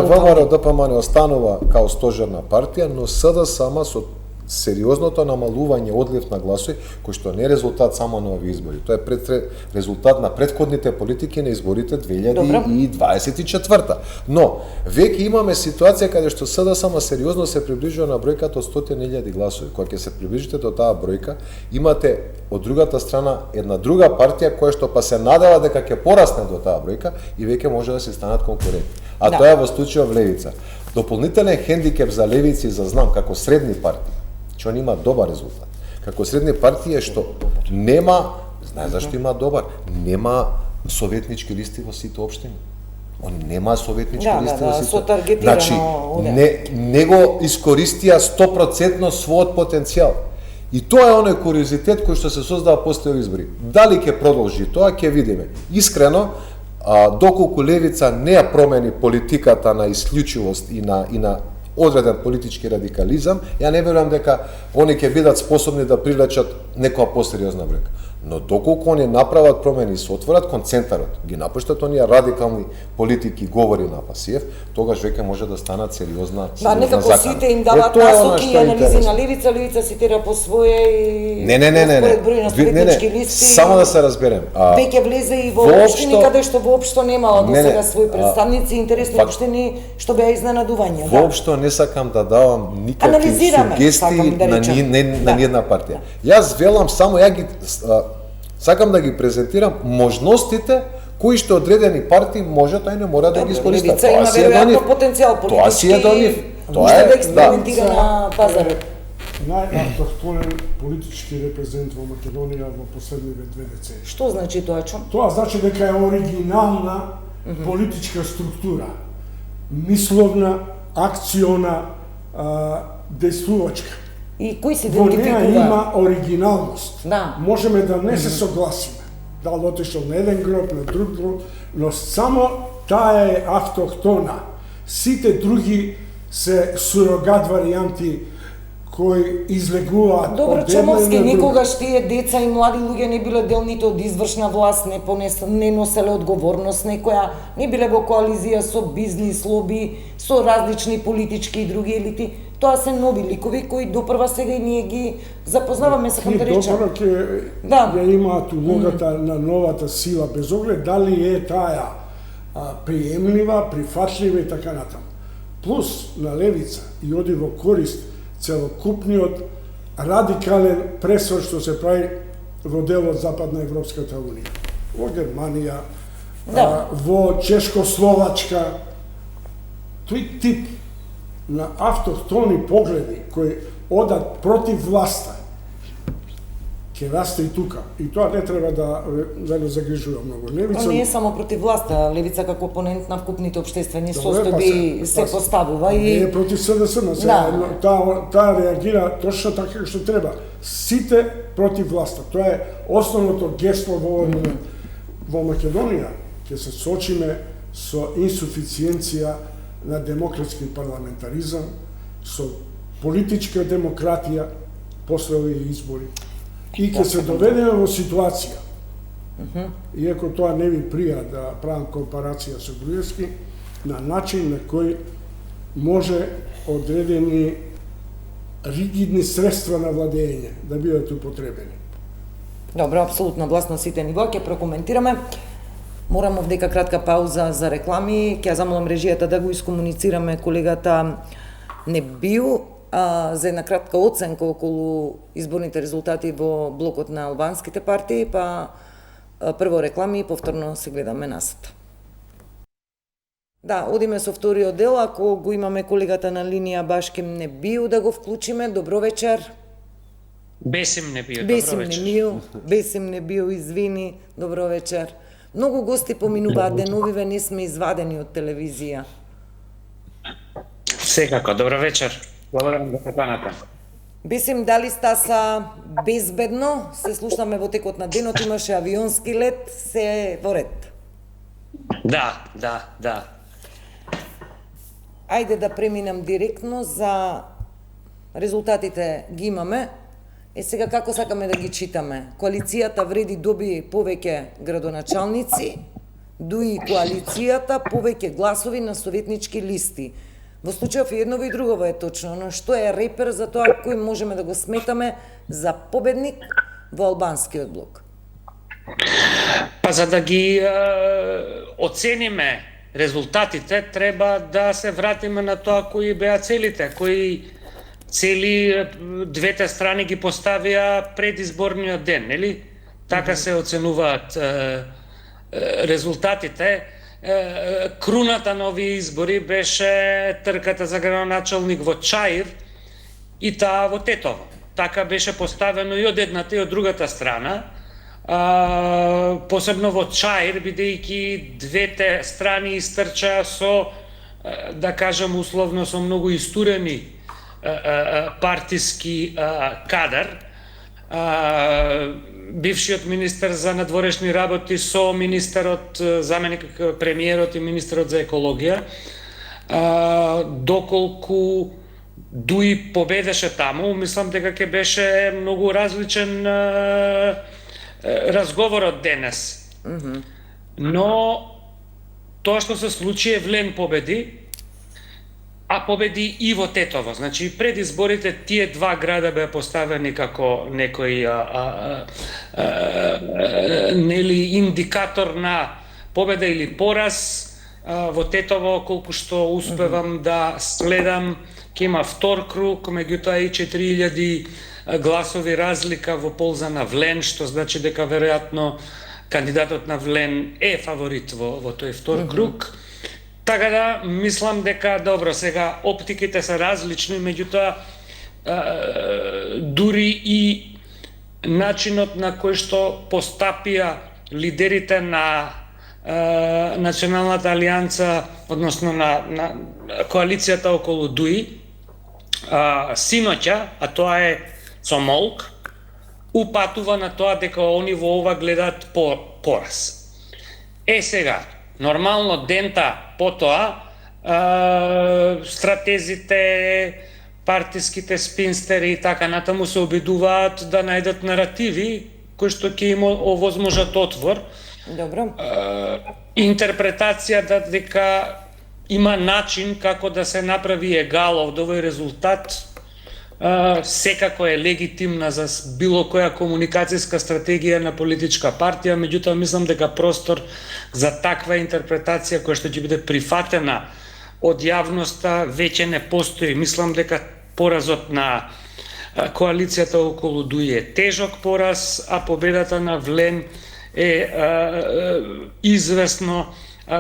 ВМРО-ДПМН останува као стожерна партија, но СДСМ со сериозното намалување одлив на гласови, кој што не е резултат само на овие избори. Тоа е резултат на претходните политики на изборите 2024. Но, веќе имаме ситуација каде што СДСМ сериозно се приближува на бројката од 100.000 гласови. Кога ќе се приближите до таа бројка, имате од другата страна една друга партија која што па се надева дека ќе порасне до таа бројка и веќе може да се станат конкуренти. А тоа е во случајот Левица. Дополнителен хендикеп за Левици и за Знам како средни партии, че он има добар резултат. Како средни партии е што нема, знае зашто има добар, нема советнички листи во сите општини. Он нема советнички листи во сите. Со таргетирано. Значи, не го искористија 100% својот потенцијал. И тоа е оној куриозитет кој што се создава после овие избори. Дали ќе продолжи тоа, ќе видиме. Искрено, доколку Левица не ја промени политиката на исклучивост и на одреден политички радикализам, ја не верувам дека они ќе бидат способни да привлечат некоја посериозна брека. Но доколку они направат промени и се отворат концентарот, ги напуштат оние радикални политики, говори на Пасиев, тогаш веќе може да станат сериозна некако закана. сите им дават тоа е она насоки и што е анализи интересно. на левица си тера по своје и Не. според број на советнички листи. Само да се разберем. Веќе влезе и во воопшто- општини каде што воопшто немала до Не, сега своји представници, интересни факт. општини што беа изненадувања. Да. Воопшто не сакам да давам никакви Анализираме, сугестии сакам да на речем. на ниедна партија. Јас велам само сакам да ги презентирам можностите кои што одредени партии можат, а и не мора да ги искористат. Левица има веројатно потенцијал политички. Тоа си е до нив. Тоа Може е да експериментира на пазарот. Најавтохтонен политички репрезент во Македонија во последниве 2 децени. Што значи тоа, Чом? Тоа значи дека е оригинална политичка структура, мисловна, акциона, действувачка. И кој се Во неа идентификува? има оригиналност. Да. Можеме да не се согласиме. Дали отишол на еден гроб, на друг гроб, но само таа е автохтона. Сите други се сурогат варијанти кои излегуваат Добро, од една Чомовски, и на друга. никогаш тие деца и млади луѓе не биле дел нито од извршна власт, не носеле одговорност некоја, не биле во коализија со бизнис, лоби, со различни политички и други елити. Тоа се нови ликови кои допрва сега и ние ги запознаваме, сакам да речам. Добро ќе Да. ја имаат улогата на новата сила, без оглед дали е таа приемлива, прифатлива и така натаму. Плюс на левица и оди во корист целокупниот радикален пресор што се прави во делот Западна Европската Унија. Во Германија, Да. во Чешко-Словачка, тој тип на автохтони погледи кои одат против власта ќе расте и тука. И тоа не треба да не загрижува многу. Левица Не е само против власта, левица како опонент на вкупните обштествени Добре, состојби се поставува не и е против СДС, но Да. таа реагира точно така како што треба. Сите против власта. Тоа е основното гесло во овој момент. Во Македонија ќе се соочиме со инсуфициенција на демократски парламентаризам, со политичка демократија после овие избори. И ќе се доведеме во ситуација, иако тоа не ви прија да правам компарација со Груевски, на начин на кој може одредени ригидни средства на владење да бидат употребени. Добро, апсолутно глас на сите нива, ќе прокоментираме. Морам овдека кратка пауза за реклами, ќе ја замолам режијата да го искомуницираме колегата Небиу за една кратка оценка околу изборните резултати во блокот на албанските партии, па прво реклами и повторно се гледаме насата. Да, одиме со вториот дел, ако го имаме колегата на линија Башким Небиу да го вклучиме. Добро вечер. Бесим не био, Бесим добро вечер. Бесим не био, извини, добро вечер. Многу гости поминуваат деновиве, не сме извадени од телевизија. Секако, добро вечер. Благодарам за поканата. Бесим, дали стаса безбедно? Се слушнаме во текот на денот, имаше авионски лет, се е во ред. Да. Ајде да преминам директно за резултатите ги имаме. Сега како сакаме да ги читаме? Коалицијата Вреди доби повеќе градоначалници, дуи коалицијата повеќе гласови на советнички листи. Во случајов и едново и друго е точно, но што е репер за тоа кој можеме да го сметаме за победник во албанскиот блок? Па за да ги оцениме резултатите, треба да се вратиме на тоа кои беа целите, кои цели двете страни ги поставија предизборниот ден, нели? Така се оценуваат резултатите. Круната на овие избори беше трката за градоначалник во Чаир и таа во Тетово. Така беше поставено и од едната и од другата страна. Посебно во Чаир, бидејќи двете страни истрчаа со, да кажам условно, со многу истурени партиски кадар. Бившиот министер за надворешни работи со министерот, заменик премиерот и министерот за екологија, доколку Дуи победеше таму, мислам дека ќе беше многу различен разговорот денес. Но тоа што се случи е Влен победи, а победи Иво Тетово. Значи, пред изборите тие два града беа поставени како некој нели индикатор на победа или пораз. Во Тетово, колку што успевам да следам, ќе има втор круг, меѓутоа и 4000 гласови разлика во полза на Влен, што значи дека веројатно кандидатот на Влен е фаворит во тој втор круг. Така да, мислам дека, добро, сега оптиките се различни, меѓутоа дури и начинот на кој што постапија лидерите на Националната алијанса, односно на коалицијата околу Дуи, синоќа, а тоа е со молк, упатува на тоа дека они во ова гледаат пораз. Сега, нормално дента потоа, стратезите, партиските спинстери и така натаму се обидуваат да најдат наративи кои што ќе им овозможат отвор. Добро. Интерпретацијата дека има начин како да се направи егал од овој резултат секако е легитимна за било која комуникацијска стратегија на политичка партија, меѓутоа мислам дека простор за таква интерпретација која што ќе биде прифатена од јавноста веќе не постои. Мислам дека поразот на коалицијата околу Дуи е тежок пораз, а победата на Влен е известно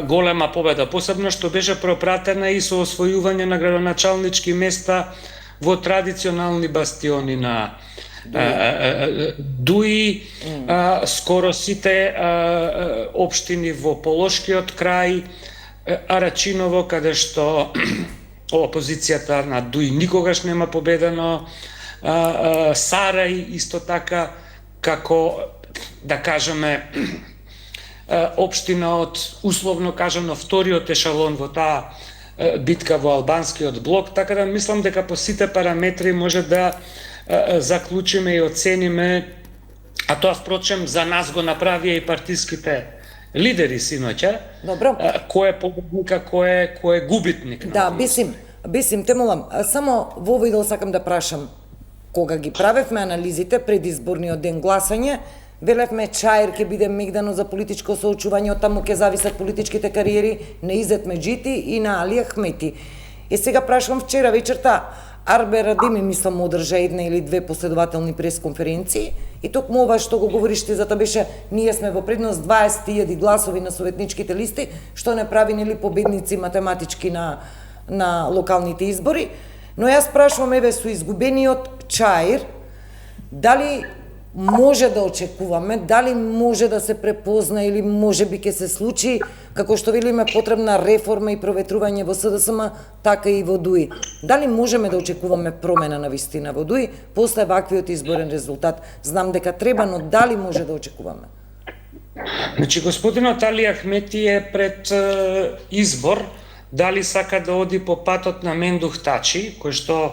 голема победа, посебно што беше пропратена и со освојување на градоначалнички места во традиционални бастиони на Дуи, скоро сите општини во Полошкиот крај, Арачиново, каде што опозицијата на Дуи никогаш нема победено, Сарај исто така, како да кажеме општина од, условно кажано, вториот ешалон во таа битка во албанскиот блок, така да мислам дека по сите параметри може да заклучиме и оцениме, а тоа впрочем за нас го направија и партиските лидери синоќа, кој е победник, а кој е губитник. Да, бисим, те молам, само во овој дел сакам да прашам, кога ги правевме анализите пред изборниот ден гласање, велевме Чаир ќе биде мегдано за политичко соочување, од таму ќе зависат политичките кариери на Изет Меджити и на Али Ахмети. И сега прашувам, вчера вечерта Арбе Радими, мислам, одржа една или две последователни пресконференции и токму ова што го говориште, зато беше ние сме во предност 20.000 гласови на советничките листи, што не прави нели победници математички на локалните избори. Но јас прашувам, еве, со изгубениот Чаир, дали може да очекуваме, дали може да се препозна или може би ќе се случи, како што велиме, потребна реформа и проветрување во СДСМ, така и во Дуи. Дали можеме да очекуваме промена на вистина во Дуи после ваквиот изборен резултат? Знам дека треба, но дали може да очекуваме? Значи, господинот Али Ахмети е пред избор, дали сака да оди по патот на Мендух Тачи, кој што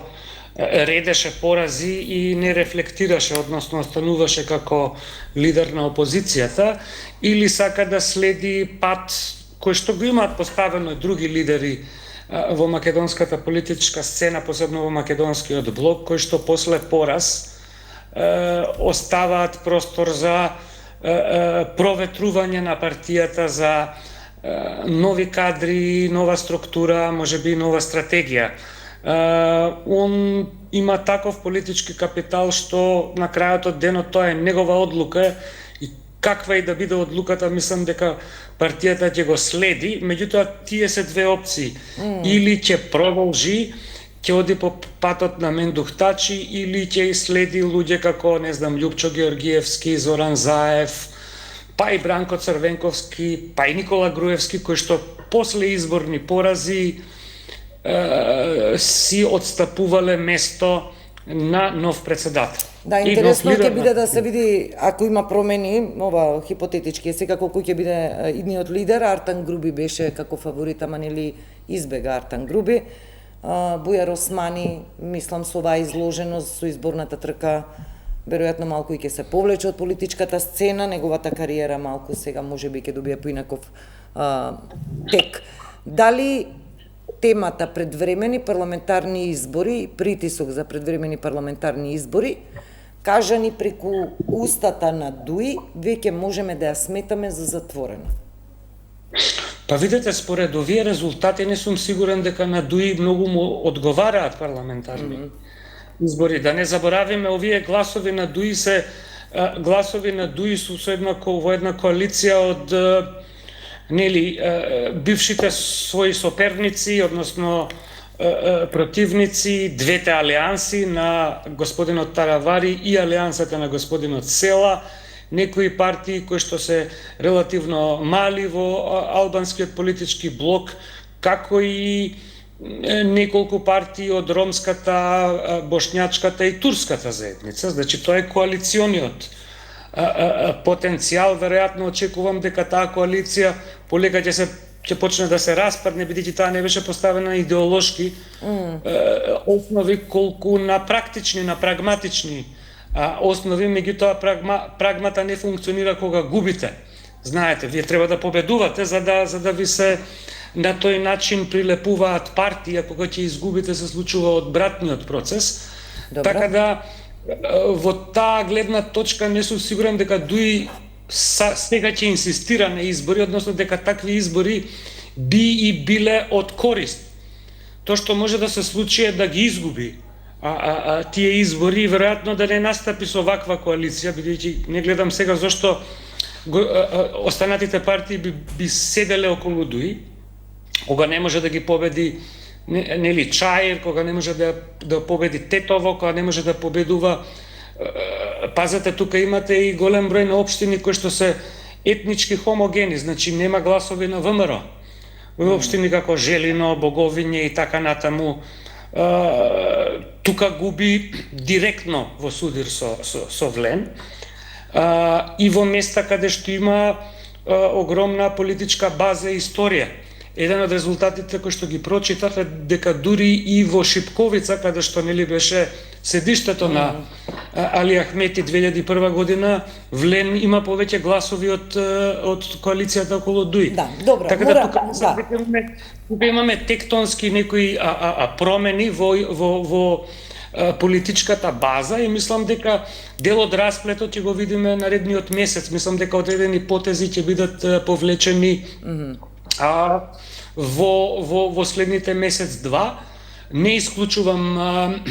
редеше порази и не рефлектираше, односно остануваше како лидер на опозицијата, или сака да следи пат кој што го имаат поставено други лидери во македонската политичка сцена, посебно во македонскиот блок, кој што после пораз оставаат простор за проветрување на партијата, за нови кадри, нова структура, можеби нова стратегија. Он има таков политички капитал што на крајот од денот тоа е негова одлука и каква и да биде одлуката, мислам дека партијата ќе го следи, меѓутоа тие се две опции. Или ќе продолжи, ќе оди по патот на Мендух Тачи, или ќе следи луѓе како, не знам, Љупчо Георгиевски, Зоран Заев, па и Бранко Црвенковски, па и Никола Груевски, кои што после изборни порази си отстапувале место на нов председател. Да, интересно ќе биде да се види, ако има промени, ова хипотетички е секако кој ќе биде идниот лидер. Артан Груби беше како фаворит, ама нели избега Артан Груби. Бујар Османи, мислам со оваа изложеност со изборната трка, веројатно малку и ќе се повлече од политичката сцена, неговата кариера малку сега можеби ќе добие поинаков тек. Дали темата предвремени парламентарни избори, притисок за предвремени парламентарни избори, кажани преку устата на Дуи, веќе можеме да ја сметаме за затворена? Па видете, според овие резултати не сум сигурен дека на Дуи многу му одговараат парламентарни избори. Да не заборавиме, овие гласови на Дуи се гласови на Дуи су во една коалиција од бившите своји соперници, односно противници, двете алианси на господинот Таравари и алиансата на господинот Села, некои партии кои што се релативно мали во албанскиот политички блок, како и неколку партии од ромската, бошњачката и турската заедница. Значи, тоа е коалициониот потенцијал. Веројатно очекувам дека таа коалиција полека ќе почне да се распадне, бидејќи таа не беше поставена на идеолошки основи, колку на практични, на прагматични основи, меѓутоа прагмата не функционира кога губите. Знаете, вие треба да победувате за да ви се на тој начин прилепуваат партии, а кога ќе изгубите се случува одбратниот процес. Добро. Така да во таа гледна точка не сум сигурен дека Дуи сега ќе инсистира на избори, односно дека такви избори би и биле од корист. Тоа што може да се случи е да ги изгуби тие избори, веројатно да не настапи со ваква коалиција, бидејќи не гледам сега зошто останатите партии би седеле околу Дуи, кога не може да ги победи нели Чаир, кога не може да победи Тетово, кога не може да победува. Пазете, тука имате и голем број на општини кои што се етнички хомогени, значи нема гласови на ВМРО. Во општини како Желино, Боговиње и така натаму, тука губи директно во судир со Влен, и во места каде што има огромна политичка база и историја. Еден од резултатите кои што ги прочитав е дека дури и во Шипковица, каде што нели беше седиштето на Али Ахмети 2001 година, Влен има повеќе гласови од коалицијата околу Дуи. Да, добро. Така да тука имаме тектонски некои промени во политичката база и мислам дека дел од расплетот ќе го видиме наредниот месец. Мислам дека одредени потези ќе бидат повлечени во следните месец-два. Не исклучувам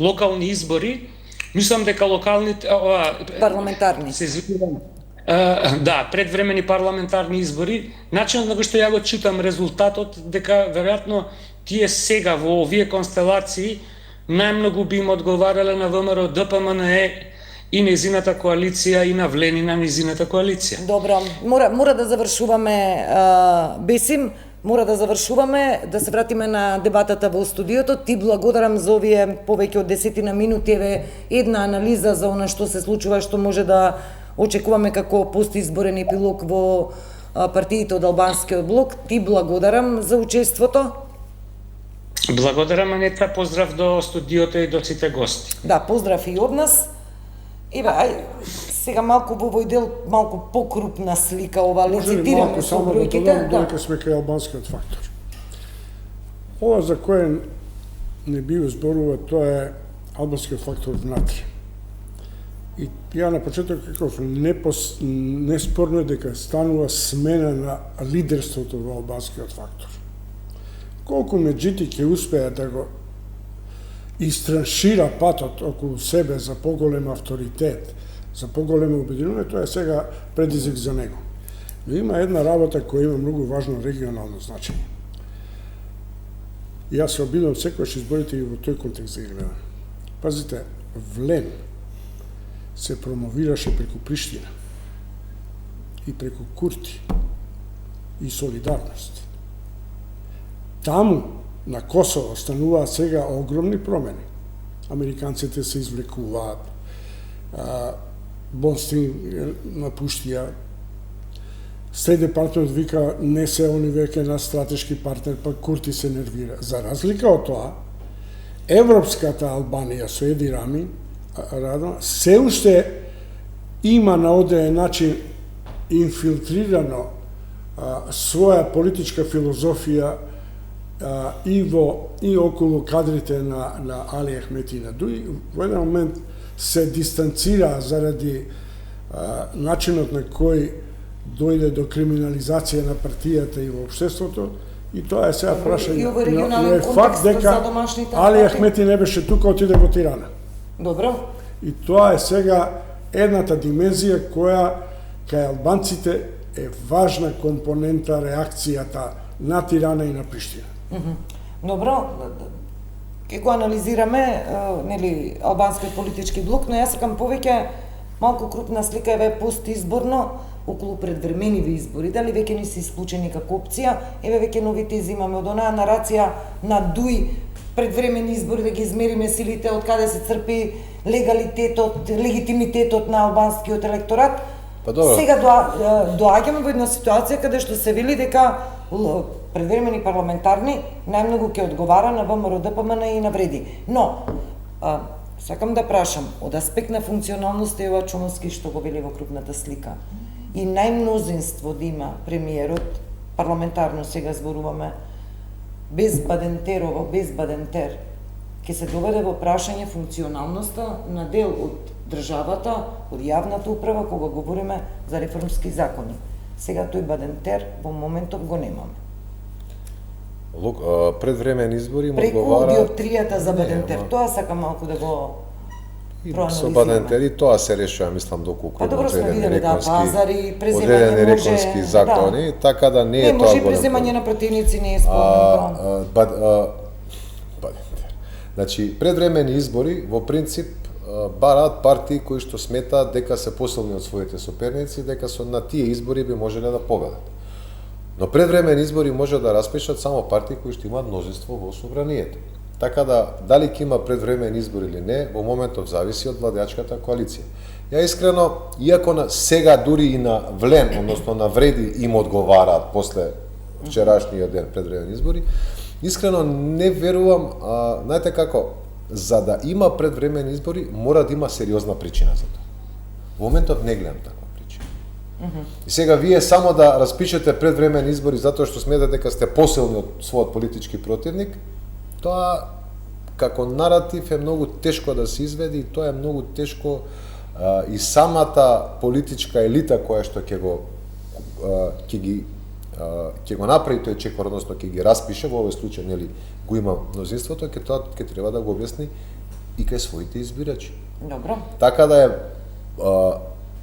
локални избори. Мислам дека локалните парламентарни. Се извинувам. Да, предвремени парламентарни избори. Начинот на кој што ја го читам резултатот, дека веројатно тие сега во овие констелации најмногу би им одговарале на ВМРО, ДПМНЕ и незината коалиција и на Влен и на незината коалиција. Добро, мора да завршуваме, Бесим, мора да завршуваме, да се вратиме на дебатата во студиото. Ти благодарам за овие повеќе од 10 минути, еве една анализа за она што се случува, што може да очекуваме како постизборен епилог во партиите од албанскиот блок. Ти благодарам за учеството. Благодарам, Анета, поздрав до студиото и до сите гости. Да, поздрав и од нас. Еве, сега малку во овој дел, малку покрупна слика, ова лицитираме со бројките. Додека сме кај албанскиот фактор. Ова за кое не би зборува, тоа е албанскиот фактор внатре. И ја на почеток каков неспорно дека станува смена на лидерството во албанскиот фактор. Колку меѓути ќе успеа да го истраншира патот околу себе за поголем авторитет, за поголемо обединување, тоа е сега предизвик за него. Но има една работа која има многу важно регионално значење. Јас се обидам секојаш изборите и во тој контекст да ги гледам. Пазите, Влен се промовираше преку Приштина и преку Курти и солидарност. Таму, на Косово, стануваат сега огромни промени. Американците се извлекуваат, Бонстин напуштија, Стејт Департамент вика не се они веќе на стратешки партнер, па Курти се нервира. За разлика од тоа, Европската Албанија со Еди Рами се уште има на одреден начин инфилтрирано своја политичка филозофија и околу кадрите на Али Ахмети и на Дуи. Во еден момент се дистанцира заради начинот на кој дојде до криминализација на партијата и во општеството, и тоа е сега прашање. Но е факт дека Али Ахмети не беше тука, отиде во Тирана. Добро. И тоа е сега едната димензија која кај албанците е важна компонента реакцијата на Тирана и на Приштина. Добро, ќе го анализираме, нели, албанскиот политички блок, но јас сакам повеќе малку крупна слика еве постизборно околу предвремениве избори. Дали веќе не се исклучени како опција? Еве веќе новите изимаме од онаа нарација на Дуи, предвремени избори да ги измериме силите, од каде се црпи легалитетот, легитимитетот на албанскиот електорат. Па добро. Сега доаѓаме во една ситуација каде што се вели дека предвремени парламентарни најмногу ќе одговара на ВМРО, ДПМН и навреди. Но сакам да прашам, од аспект на функционалност Ева Чомовски што го вели во крупната слика, и најмнозинство да има премиерот, парламентарно сега зборуваме, без Бадентерово, без Бадентер, ќе се доведе во прашање функционалноста на дел од државата, од јавната управа, кога говориме за реформски закони. Сега тој Бадентер во моментов го немаме. Предвремени избори му Преку одговара диоптријата за Бадентер, тоа сакам малку да го со Бадентер и тоа се решува, мислам, доколку Па добро сме видели, да, пазари, одредени преземање реконски може, закони, така да не е не тоа може и голем преземање проблем. на пратеници не е спорно. Бадентер. Значи, предвремени избори во принцип бараат партии кои што сметаат дека се посилни од своите соперници, дека на тие избори би можеле да победат. Но предвремени избори може да распишат само партии кои што имаат мнозинство во собранието. Така да, дали ќе има предвремени избори или не, во моментов зависи од владеачката коалиција. Ја искрено, иако на сега дури и на Влен, односно на Вреди, им одговараат после вчерашниот ден предвремени избори, искрено не верувам, знаете како, за да има предвремени избори, мора да има сериозна причина за тоа. Во моментот не гледам таква причина. И сега вие само да распишете предвремени избори затоа што сметате дека сте посилни од својот политички противник, тоа како наратив е многу тешко да се изведи и тоа е многу тешко и самата политичка елита која што ќе го направи тој чекор, односно ќе ги распише, во овој случај нели го има мнозинството, ќе треба да го објасни и кај своите избирачи. Добро. Така да е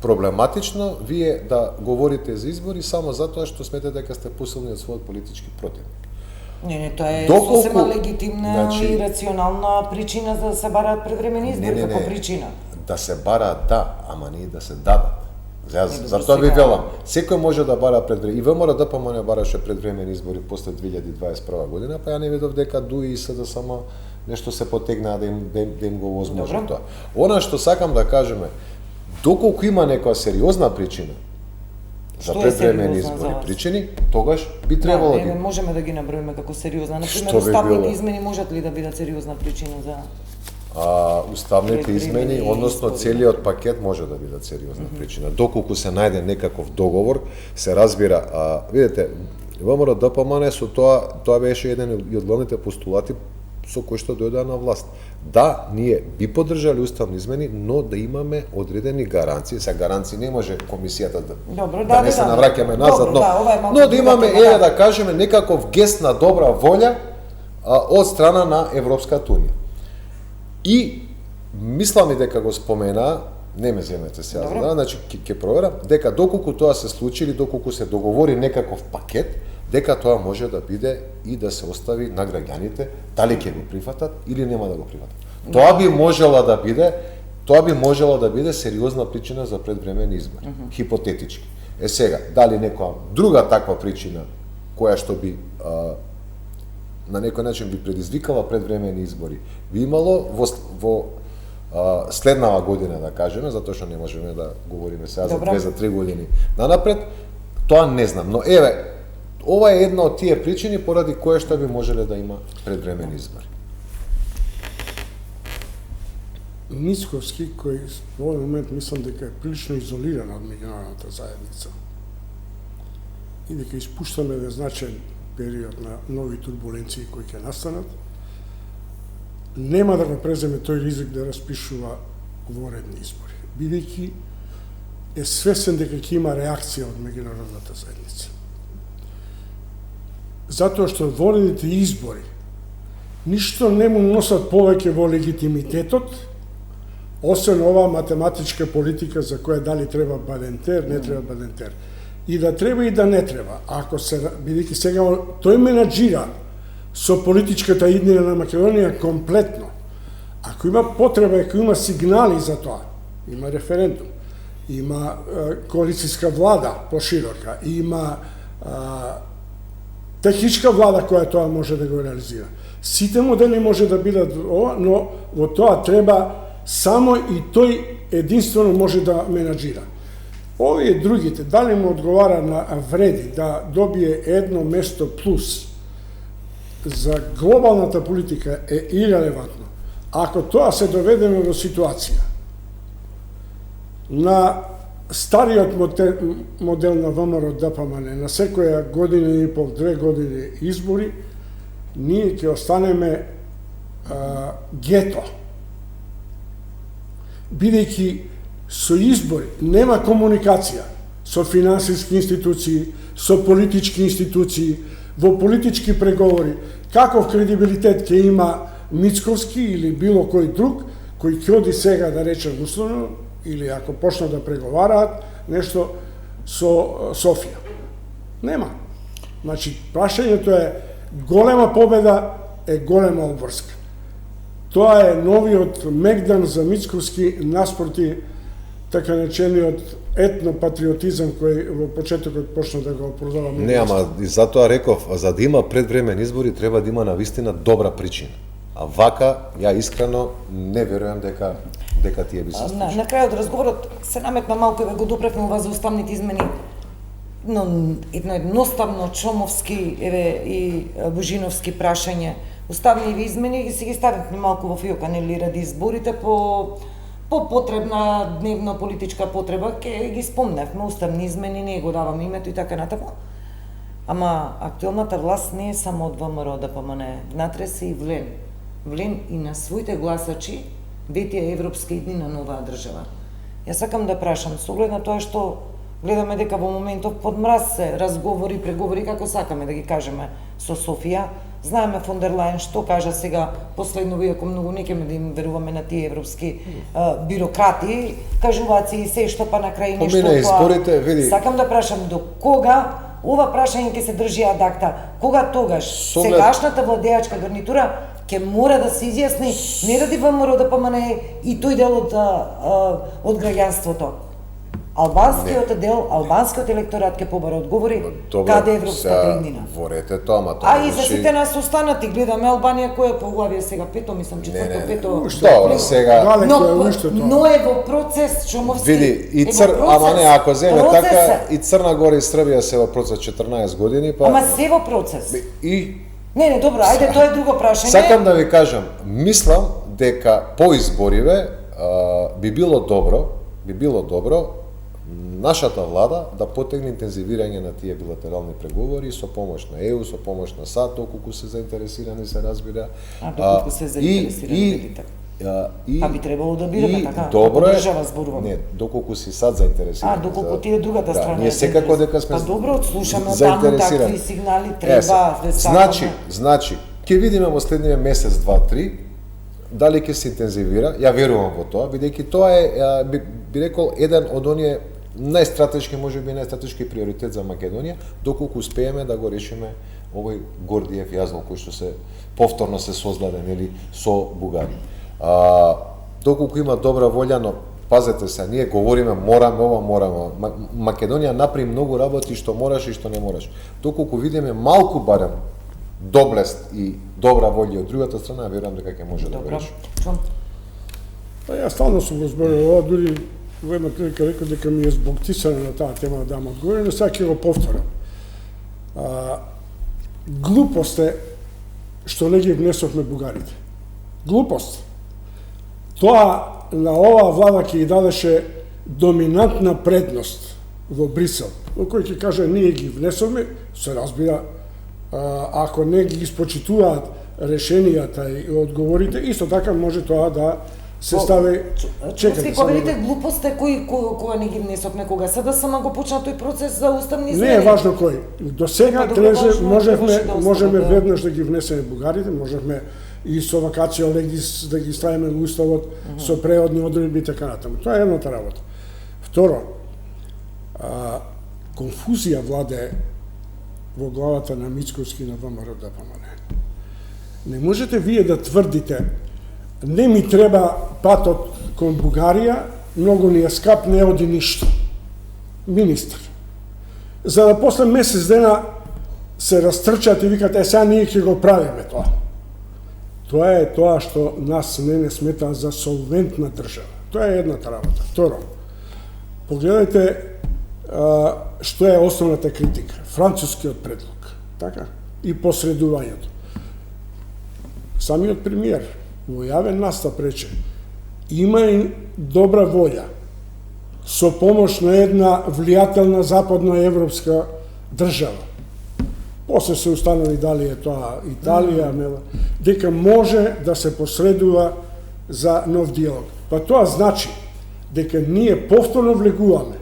проблематично вие да говорите за избори само затоа што сметате дека сте посилни од својот политички противник. Не, тоа е Доколку, сосема легитимна значи, и рационална причина за да се бараат предвремени избори, како причина. Да се бараат, да, ама не и да се дадат. Затоа ви сега- велам, секој може да бара предвремени. И ВМРО ДПМН бараше предвремени избори после 2021 година, па ја не видов дека ДУИ и СДСМ нешто се потегнаа да им го возможи Добро. тоа. Она што сакам да кажеме, доколку има некоја сериозна причина за Што е предвремени сериозна за избори вас? причини, тогаш би требало да не ги можеме да ги наброиме како сериозна. Например, Што би уставните било? измени можат ли да бидат сериозна причина за уставните предвремени измени, односно избори. целиот пакет може да бидат сериозна причина. Доколку се најде некаков договор, се разбира, видите, ВМРО ДПМН со тоа беше еден од главните постулати со кои што дојдоа на власт. Да, ние би поддржале уставни измени, но да имаме одредени гаранции. Са гаранции не може комисијата Добро, да не се навраќаме назад, Добро, ова е малку но да друга имаме, тема, да кажеме, некаков гест на добра волја од страна на Европската унија. И мислам и дека го спомена, не ме земете сега, Добро. значи ќе проверам, дека доколку тоа се случи или доколку се договори некаков пакет, дека тоа може да биде и да се остави на граѓаните дали ќе го прифатат или нема да го прифатат. Тоа би можела да биде сериозна причина за предвремени избори, хипотетички. Сега, дали некоја друга таква причина која што би на некој начин би предизвикала предвремени избори, би имало во следнава година, да кажеме, затоа што не можеме да говориме сега за Добро. 2 за 3 години нанапред, Тоа не знам, но еве, ова е една од тие причини поради која што би можеле да има предвремени избори. Мицковски, кој во овој момент мислам дека е прилично изолиран од меѓународната заедница и дека испуштаме еден значаен период на нови турбуленции кои ќе настанат, нема да го преземе тој ризик да распишува воредни избори, бидејќи е свесен дека ќе има реакција од меѓународната заедница. Затоа што воредните избори ништо не му носат повеќе во легитимитетот, освен оваа математичка политика за која дали треба Бадентер, не треба Бадентер. И да треба и да не треба. Ако се, бидејќи сега тој менаџира со политичката иднина на Македонија комплетно. Ако има потреба, ако има сигнали за тоа, има референдум, има коалицијска влада поширока, има техничка влада која тоа може да го реализира. Сите модели може да бидат ова, но во тоа треба само и тој единствено може да менаџира. Овие другите, дали му одговара на вреди да добие едно место плюс за глобалната политика е ирелевантно. Ако тоа се доведеме во ситуација на стариот модел на ВМРО ДПМН, на секоја година и пол, 2 години избори, ние ќе останеме гето. Бидејќи со избори нема комуникација со финансиски институции, со политички институции, во политички преговори, каков кредибилитет ќе има Мицковски или било кој друг, кој ќе оди сега да рече условно, или ако почнат да преговараат нешто со Софија. Нема. Значи, прашањето е голема победа, е голема обврска. Тоа е новиот мегдан за Мицковски наспроти така речениот етнопатриотизам кој во почетокот почна да го продава. Не, ама и затоа реков, за да има предвремени избори треба да има навистина добра причина. А вака, ја искрено не верувам дека тие би се случило. На крајот разговорот се наметна малку и го допревме ова за уставните измени. Но едно едноставно чомовски и божиновски прашање. Уставни измени ги си ги ставивме малку во фиока, нели, ради изборите по потребна дневно политичка потреба, ќе ги спомневме уставни измени, не го даваме името и така натаму. Ама актуелната власт не е само од ВМРО ДПМН, внатре се и влен и на своите гласачи ветија европска иднина на оваа држава. Јас сакам да прашам, со оглед на тоа што гледаме дека во моментов под мраз се разговори, преговори, како сакаме да ги кажеме, со Софија. Знаеме фон дер Лајен што кажа сега последно, иако многу не ќе да им веруваме на тие европски бюрократи, кажуваат и се што па на крај нешто Помина изборите, види. Сакам да прашам до кога ова прашање ќе се држи ад акта, кога тогаш сегашната владеачка гарнитура ќе мора да се изјасни не ради ВМРО ДПМН и тој дел од граѓанството. Албанскиот дел, албанскиот електорат ќе побара одговори каде е европската иднина. Ворете тоа, ама тоа. А и за сите нас останати, гледаме Албанија кој е по главија сега, пето, мислам, четврто, пето. Добро, сега. Но е во процес, чомовски. Види, и ама не, ако земе така, и Црна Гора и Србија се во процес 14 години, па. Ама се во процес. И Не, добро, ајде, тоа е друго прашање. Сакам да ви кажам, мислам дека по избориве би било добро нашата влада да потегне интензивирање на тие билатерални преговори со помош на ЕУ, со помош на САД, доколку се заинтересирани, се разбира. Доколку се заинтересирани, видите. Па би требало да бидеме така. Добро е. Држава зборувам. Не, доколку си САД заинтересирани. Доколку ти е другата страна. Ние секако дека сме заинтересирани. Па добро, слушаме таму такви сигнали, треба да Значи, ќе видиме во следниот месец, 2-3, дали ќе се интензивира. Ја верувам во тоа, бидејќи тоа е, би рекол, еден од оние најстратешки, можеби најстратешки приоритет за Македонија, доколку успееме да го решиме овој Гордиев јазол кој што се повторно се создаде, нели, со Бугарија. Доколку има добра волја, но пазете се, ние говориме мораме ова. Македонија направи многу работи што мораш и што не мораш. Доколку видиме малку барем доблест и добра волја од другата страна, верувам дека ќе може да го реши. Па јас стално сум го зборил ова, дури во една прилика рекол дека ми е збогтисано на таа тема да дам одговор, но сега ќе го повторам. Глупост е што не ги внесовме бугарите. Глупост. Тоа на оваа влада ќе ги дадеше доминантна предност во Брисел, во кој ќе каже ние ги внесовме, се разбира, ако не ги испочитуваат решенијата и одговорите, исто така може тоа да се стави. Чекайте, кога видите глупост е кога не ги внесовме, кога СДСМ го почна тој процес за уставни измени. Не е важно кој. До сега можеме да. веднаш да ги внесеме бугарите, можевме и со вакацио легис да ги ставиме во уставот со преодни одредби и така натаму. Тоа е едната работа. Второ, конфузија владе во главата на Мицковски на ВМРО ДПМН. Не можете вие да тврдите не ми треба патот кон Бугарија, многу ни е скап, не оди ништо. Министр. За да после месец дена се растрчат и викат, сега ние ќе го правиме тоа. Тоа е тоа што нас не смета за солвентна држава. Тоа е едната работа. Второ, погледайте што е основната критика. Францускиот предлог. Така? И посредувањето. Самиот премиер во јавен настап рече, има и добра волја со помош на една влијателна западна европска држава. После се установи дали е тоа Италија, дека може да се посредува за нов диалог. Па тоа значи дека ние повторно влегуваме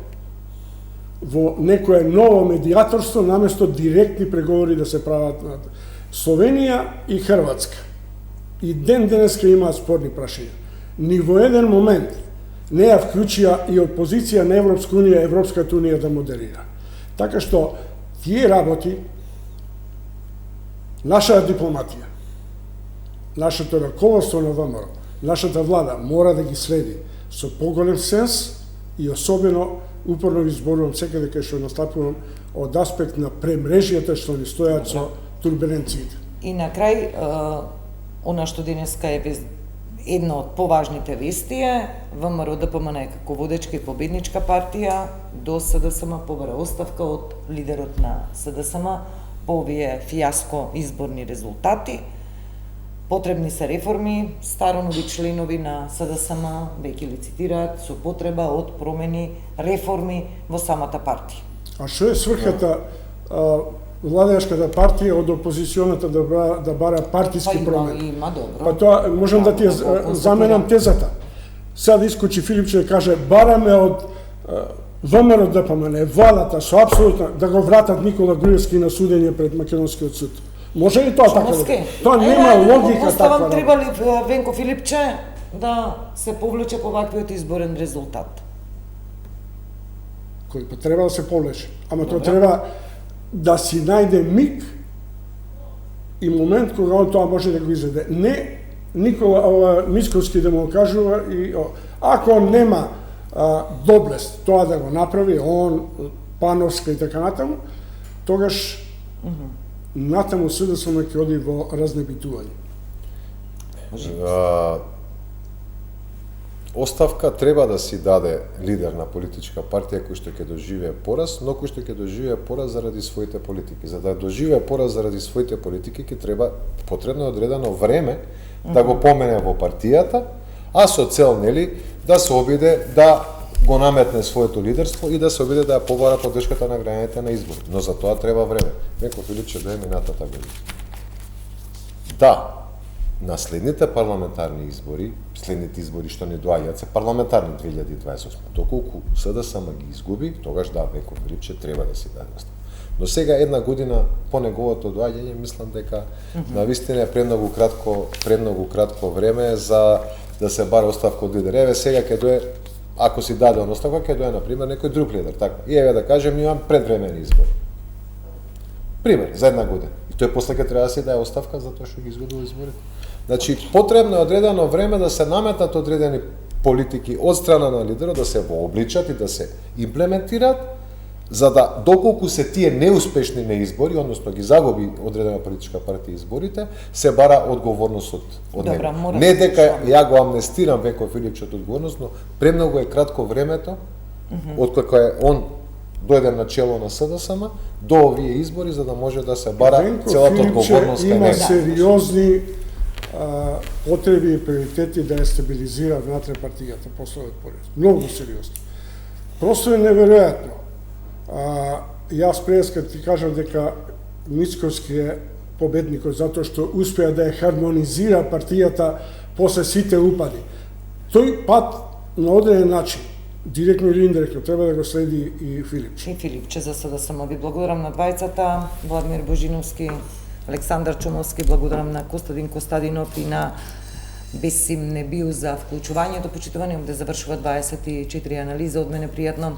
во некое ново медиаторство наместо директни преговори да се прават на Словенија и Хрватска. И денеска имаат спорни прашања. Ни во еден момент не ја вклучија и од позиција на Европска унија, Европската унија да модерира. Така што тие работи, нашата дипломатија, нашето раководство на ВМРО, нашата влада мора да ги следи со поголем сенс и особено упорно ви зборувам секаде кај што настапувам од аспект на премрежјата што ни стојат со турбуленциите. И на крај, она што денеска е една од поважните вести е ВМРО ДПМН како водечка и победничка партија до СДСМ побара оставка од лидерот на СДСМ по овие фијаско изборни резултати. Потребни се реформи, старонови членови на СДСМ веќе лицитираат со потреба од промени, реформи во самата партија. А што е сврхата владеачката партија од опозиционата да бара партиски промени? Има добро. Па тоа можам да ти заменам тезата. Сега да искочи Филипче да каже бараме од ВМРО ДПМН, владата со апсолутно да го вратат Никола Груевски на судење пред Македонскиот суд. Може ли тоа така? Тоа нема логика таква. Треба ли Венко Филипче да се повлече по ваквиот изборен резултат? Кој па треба да се повлече. Ама тоа треба да си најде миг и момент кога он тоа може да го изведе. Не Никола Мицковски да му кажува и ако нема доблест тоа да го направи, он, Пановска и така натаму, тогаш натаму СДСМ ќе оди во разнебитување. Оставка треба да си даде лидер на политичка партија кој што ќе доживее пораз, но кој што ќе доживее пораз заради своите политики. За да доживее пораз заради своите политики ќе треба потребно одредено време да го помене во партијата, а со цел нели да се обиде да го наметне своето лидерство и да се обиде да ја побара поддршката на граѓаните на избори. Но за тоа треба време. Венко Филипче дое минатата година. Да, на следните парламентарни избори, следните избори што не доаѓаат се парламентарни 2028. Доколку СДСМ ги изгуби, тогаш да, Венко Филипче треба да си даде оставка. Но сега една година по неговото доаѓање мислам дека навистина е премногу кратко време за да се бара оставка од лидер. Еве сега ќе дое, ако си даде он оставка, ќе дое на пример некој друг лидер, така. И еве да кажем имам предвремени избори. Пример за една година. И тој после ќе треба да си даде оставка затоа што ги изгубил изборите. Значи потребно е одредено време да се наметнат одредени политики од страна на лидерот, да се вообличат и да се имплементираат, за да доколку се тие неуспешни на избори, односно ги загуби одредена политичка партија изборите, се бара одговорност од Добра, него. мора Не да дека слушам. ја го амнестирам Венко Филипче од одговорност, но премногу е кратко времето откако е он дојде на чело на СДСМ до овие избори за да може да се бара Венко целата Филипче одговорност кај има него. сериозни потреби и приоритети да ја стабилизира внатре партијата после овој порез. Многу сериозни. Просто е неверојатно. Јас преска ти кажам дека Мицковски е победникот затоа што успеа да ја хармонизира партијата после сите упади. Тој пат на одреден начин, директно или индиректно, треба да го следи и Филипче. И Филипче за СДСМ. Ви благодарам на двајцата, Владимир Божиновски, Александар Чомовски, благодарам на Костадин Костадинов и на Бесим Небиу за вклучувањето. Почитувани, овде завршува 24 анализа. Од мене пријатно